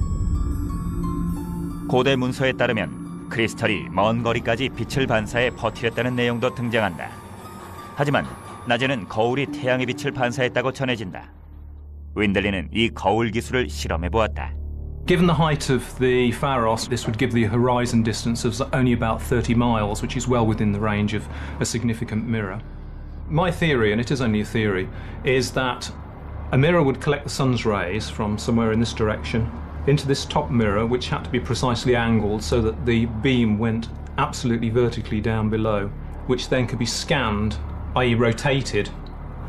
고대 문서에 따르면 크리스털이 먼 거리까지 빛을 반사해 버티렸다는 내용도 등장한다. 하지만 낮에는 거울이 태양의 빛을 반사했다고 전해진다. 윈들리는 이 거울 기술을 실험해 보았다. Given the height of the Pharos, this would give the horizon distance of only about 30 miles, which is well within the range of a significant mirror. My theory, and it is only a theory, is that a mirror would collect the sun's rays from somewhere in this direction, into this top mirror, which had to be precisely angled so that the beam went absolutely vertically down below, which then could be scanned, i.e. rotated,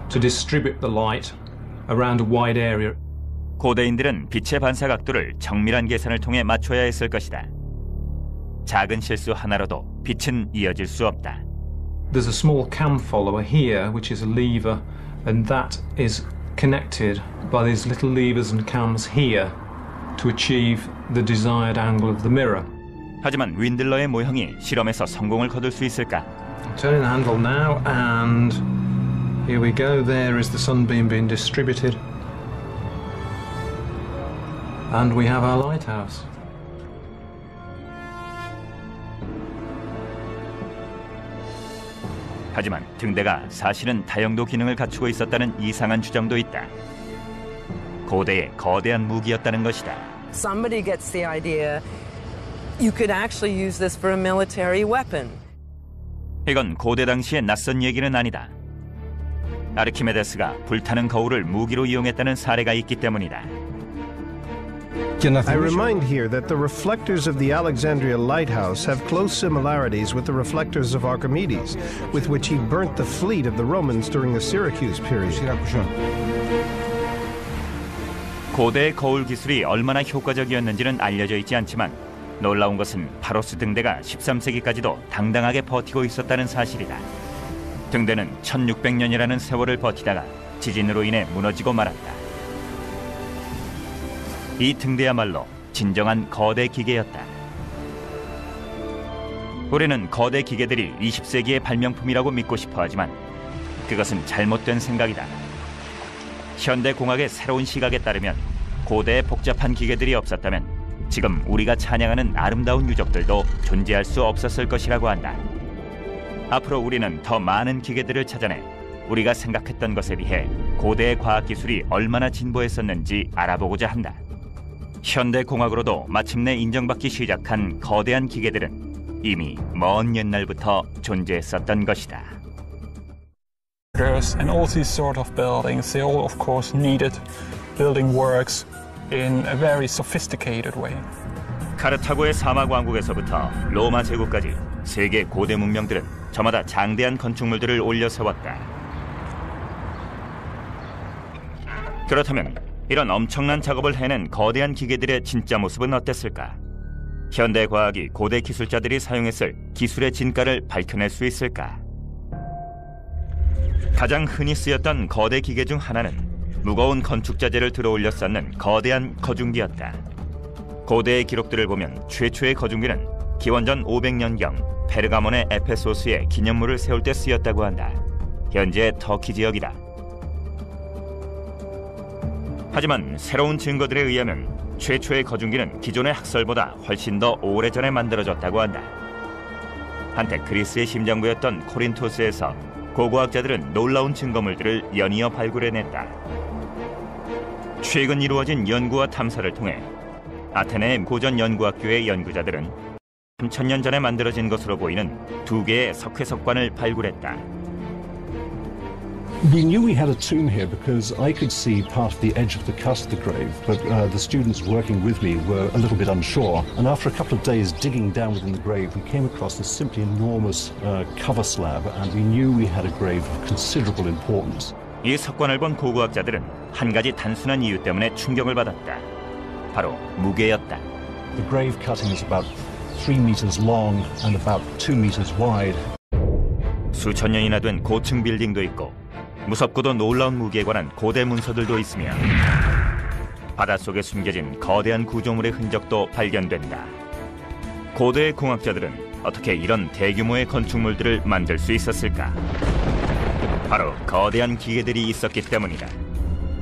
to distribute the light around a wide area. 고대인들은 빛의 반사 각도를 정밀한 계산을 통해 맞춰야 했을 것이다. 작은 실수 하나로도 빛은 이어질 수 없다. There's a small cam follower here, which is a lever, and that is connected by these little levers and cams here to achieve the desired angle of the mirror. 하지만 윈들러의 모형이 실험에서 성공을 거둘 수 있을까? Turning the handle now, and here we go. There is the sunbeam being distributed. And we have our lighthouse. 하지만 등대가 사실은 다용도 기능을 갖추고 있었다는 이상한 주장도 있다. 고대의 거대한 무기였다는 것이다. Somebody gets the idea you could actually use this for a military weapon. 이건 고대 당시의 낯선 얘기는 아니다. 아르키메데스가 불타는 거울을 무기로 이용했다는 사례가 있기 때문이다. I remind here that the reflectors of the Alexandria lighthouse have close similarities with the reflectors of Archimedes, with which he burnt the fleet of the Romans during the Syracuse period. 고대의 거울 기술이 얼마나 효과적이었는지는 알려져 있지 않지만 놀라운 것은 파로스 등대가 13세기까지도 당당하게 버티고 있었다는 사실이다. 등대는 1600년이라는 세월을 버티다가 지진으로 인해 무너지고 말았다. 이 등대야말로 진정한 거대 기계였다. 우리는 거대 기계들이 20세기의 발명품이라고 믿고 싶어 하지만 그것은 잘못된 생각이다. 현대공학의 새로운 시각에 따르면 고대의 복잡한 기계들이 없었다면 지금 우리가 찬양하는 아름다운 유적들도 존재할 수 없었을 것이라고 한다. 앞으로 우리는 더 많은 기계들을 찾아내 우리가 생각했던 것에 비해 고대의 과학기술이 얼마나 진보했었는지 알아보고자 한다. 현대공학으로도 마침내 인정받기 시작한 거대한 기계들은 이미 먼 옛날부터 존재했었던 것이다. And all these sort of buildings, they all of course needed building works in a very sophisticated way. 카르타고의 사막 왕국에서부터 로마 제국까지 세계 고대 문명들은 저마다 장대한 건축물들을 올려 세웠다. 그렇다면 이런 엄청난 작업을 해낸 거대한 기계들의 진짜 모습은 어땠을까? 현대 과학이 고대 기술자들이 사용했을 기술의 진가를 밝혀낼 수 있을까? 가장 흔히 쓰였던 거대 기계 중 하나는 무거운 건축자재를 들어올려 쌓는 거대한 거중기였다. 고대의 기록들을 보면 최초의 거중기는 기원전 500년경 페르가몬의 에페소스에 기념물을 세울 때 쓰였다고 한다. 현재 터키 지역이다. 하지만 새로운 증거들에 의하면 최초의 거중기는 기존의 학설보다 훨씬 더 오래전에 만들어졌다고 한다. 한때 그리스의 심장부였던 코린토스에서 고고학자들은 놀라운 증거물들을 연이어 발굴해냈다. 최근 이루어진 연구와 탐사를 통해 아테네의 고전 연구학교의 연구자들은 3000년 전에 만들어진 것으로 보이는 2개의 석회석관을 발굴했다. We knew we had a tomb here because I could see part of the edge of the cut of the grave, but the students working with me were a little bit unsure. And after a couple of days digging down within the grave, we came across this simply enormous cover slab, and we knew we had a grave of considerable importance. 이 석관을 본 고고학자들은 한 가지 단순한 이유 때문에 충격을 받았다. 바로 무게였다. The grave cutting is about 3 meters long and about 2 meters wide. 수천 년이나 된 고층 빌딩도 있고 무섭고도 놀라운 무기에 관한 고대 문서들도 있으며 바닷속에 숨겨진 거대한 구조물의 흔적도 발견된다. 고대의 공학자들은 어떻게 이런 대규모의 건축물들을 만들 수 있었을까? 바로 거대한 기계들이 있었기 때문이다.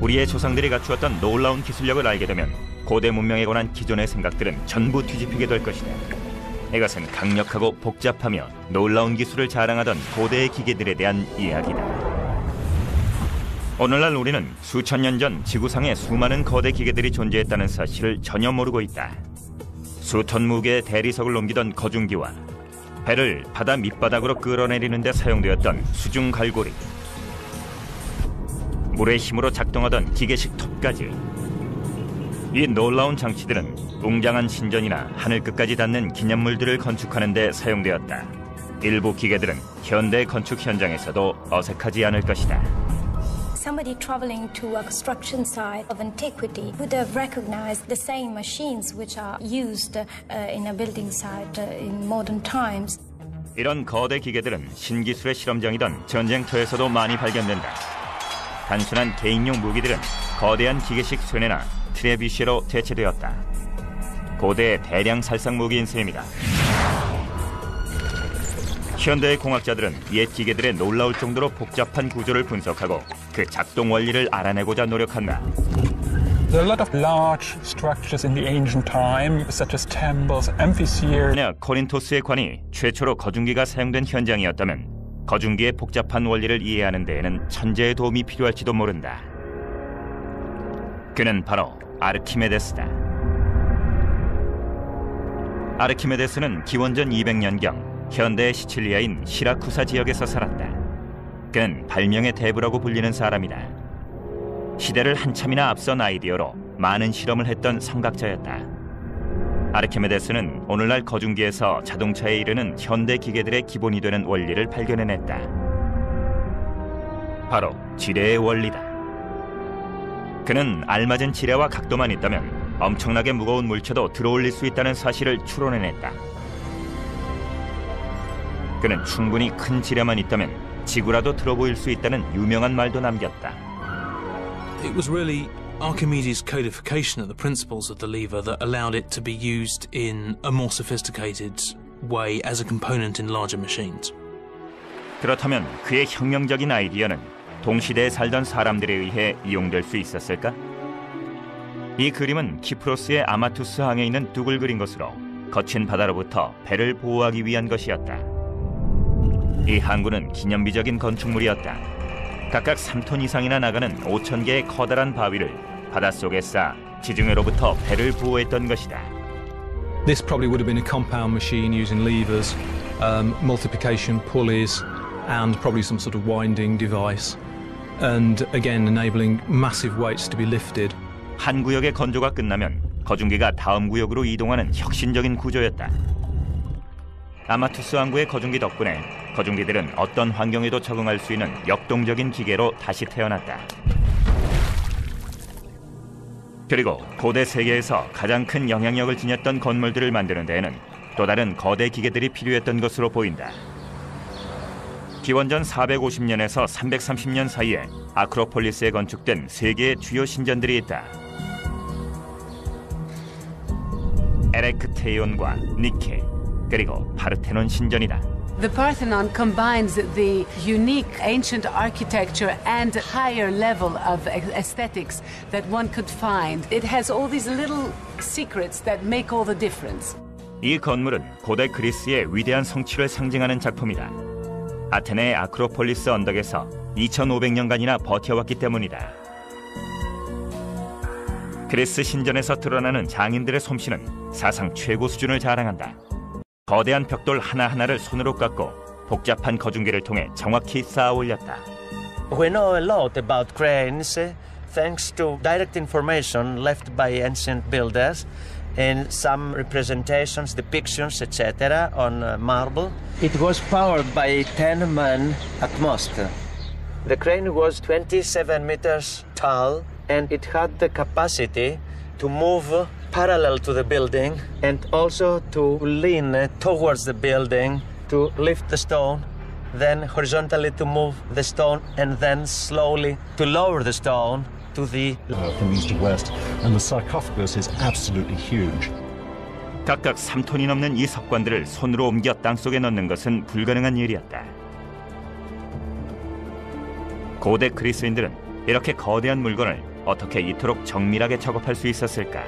우리의 조상들이 갖추었던 놀라운 기술력을 알게 되면 고대 문명에 관한 기존의 생각들은 전부 뒤집히게 될 것이다. 이것은 강력하고 복잡하며 놀라운 기술을 자랑하던 고대의 기계들에 대한 이야기다. 오늘날 우리는 수천 년 전 지구상에 수많은 거대 기계들이 존재했다는 사실을 전혀 모르고 있다. 수톤 무게의 대리석을 옮기던 거중기와 배를 바다 밑바닥으로 끌어내리는 데 사용되었던 수중 갈고리, 물의 힘으로 작동하던 기계식 톱까지 이 놀라운 장치들은 웅장한 신전이나 하늘 끝까지 닿는 기념물들을 건축하는 데 사용되었다. 일부 기계들은 현대 건축 현장에서도 어색하지 않을 것이다. Somebody traveling to a construction site of antiquity would have recognized the same machines which are used in a building site in modern times. 이런 거대 기계들은 신기술의 실험장이던 전쟁터에서도 많이 발견된다. 단순한 개인용 무기들은 거대한 기계식 쇠뇌나 트레비쉐로 대체되었다. 고대 대량 살상 무기인 셈이다. 현대의 공학자들은 옛 기계들의 놀라울 정도로 복잡한 구조를 분석하고 그 작동 원리를 알아내고자 노력한다. There are a lot of large structures in the ancient time, such as temples, amphitheaters. 만약 코린토스의 관이 최초로 거중기가 사용된 현장이었다면 거중기의 복잡한 원리를 이해하는 데에는 천재의 도움이 필요할지도 모른다. 그는 바로 아르키메데스다. 아르키메데스는 기원전 200년경 현대의 시칠리아인 시라쿠사 지역에서 살았다. 그는 발명의 대부라고 불리는 사람이다. 시대를 한참이나 앞선 아이디어로 많은 실험을 했던 성각자였다. 아르키메데스는 오늘날 거중기에서 자동차에 이르는 현대 기계들의 기본이 되는 원리를 발견해냈다. 바로 지뢰의 원리다. 그는 알맞은 지뢰와 각도만 있다면 엄청나게 무거운 물체도 들어올릴 수 있다는 사실을 추론해냈다. 그는 충분히 큰 지뢰만 있다면 지구라도 들어보일 수 있다는 유명한 말도 남겼다. It was really Archimedes' codification of the principles of the lever that allowed it to be used in a more sophisticated way as a component in larger machines. 그렇다면 그의 혁명적인 아이디어는 동시대에 살던 사람들에 의해 이용될 수 있었을까? 이 그림은 키프로스의 아마투스 항에 있는 둑을 그린 것으로 거친 바다로부터 배를 보호하기 위한 것이었다. 이 항구는 기념비적인 건축물이었다. 각각 3톤 이상이나 나가는 5,000개의 커다란 바위를 바닷속에 쌓아 지중해로부터 배를 보호했던 것이다. This probably would have been a compound machine using levers, multiplication pulleys, and probably some sort of winding device. And again, enabling massive weights to be lifted. 한 구역의 건조가 끝나면 거중기가 다음 구역으로 이동하는 혁신적인 구조였다. 아마투스 항구의 거중기 덕분에 거중기들은 어떤 환경에도 적응할 수 있는 역동적인 기계로 다시 태어났다. 그리고 고대 세계에서 가장 큰 영향력을 지녔던 건물들을 만드는 데에는 또 다른 거대 기계들이 필요했던 것으로 보인다. 기원전 450년에서 330년 사이에 아크로폴리스에 건축된 세 개의 주요 신전들이 있다. 에레크테이온과 니케, 그리고 파르테논 신전이다. The Parthenon combines the unique ancient architecture and higher level of aesthetics that one could find. It has all these little secrets that make all the difference. 이 건물은 고대 그리스의 위대한 성취를 상징하는 작품이다. 아테네의 아크로폴리스 언덕에서 2500년간이나 버텨왔기 때문이다. 그리스 신전에서 드러나는 장인들의 솜씨는 사상 최고 수준을 자랑한다. 거대한 벽돌 하나하나를 손으로 깎고 복잡한 거중기를 통해 정확히 쌓아 올렸다. We know a lot about cranes thanks to direct information left by ancient builders and some representations, depictions, etc. on marble. It was powered by 10 men at most. The crane was 27 meters tall and it had the capacity to move parallel to the building and also to lean towards the building to lift the stone, then horizontally to move the stone and then slowly to lower the stone to the from east to west, and the sarcophagus is absolutely huge. 각각 3톤이 넘는 이 석관들을 손으로 옮겨 땅속에 넣는 것은 불가능한 일이었다. 고대 그리스인들은 이렇게 거대한 물건을 어떻게 이토록 정밀하게 작업할 수 있었을까?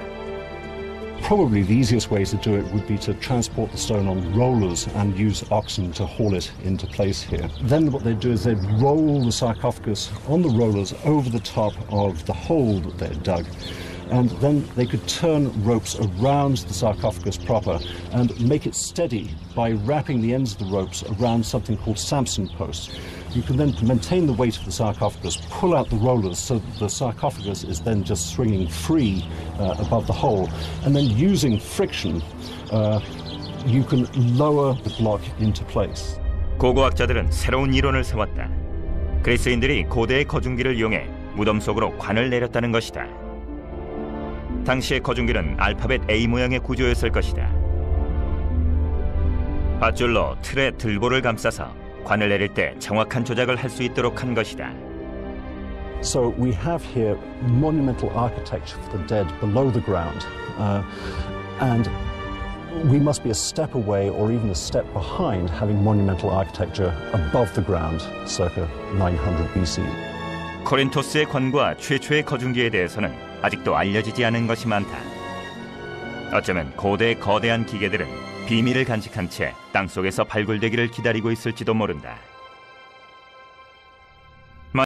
Probably the easiest way to do it would be to transport the stone on rollers and use oxen to haul it into place here. Then what they'd do is they'd roll the sarcophagus on the rollers over the top of the hole that they'd dug. And then they could turn ropes around the sarcophagus proper and make it steady by wrapping the ends of the ropes around something called Samson posts. You can then maintain the weight of the sarcophagus, pull out the rollers so that the sarcophagus is then just swinging free above the hole. And then using friction, you can lower the block into place. 고고학자들은 새로운 이론을 세웠다. 그리스인들이 고대의 거중기를 이용해 무덤 속으로 관을 내렸다는 것이다. 당시의 거중기는 알파벳 A 모양의 구조였을 것이다. 밧줄로 틀에 들보를 감싸서 관을 내릴 때 정확한 조작을 할 수 있도록 한 것이다. So we have here monumental architecture for the dead below the ground, and we must be a step away or even a step behind having monumental architecture above the ground circa 900 BC. 코린토스의 관과 최초의 거중기에 대해서는 아직도 알려지지 않은 것이 많다. 어쩌면 고대의 거대한 기계들은 비밀을 간직한 채 땅속에서 발굴되기를 기다리고 있을지도 모른다.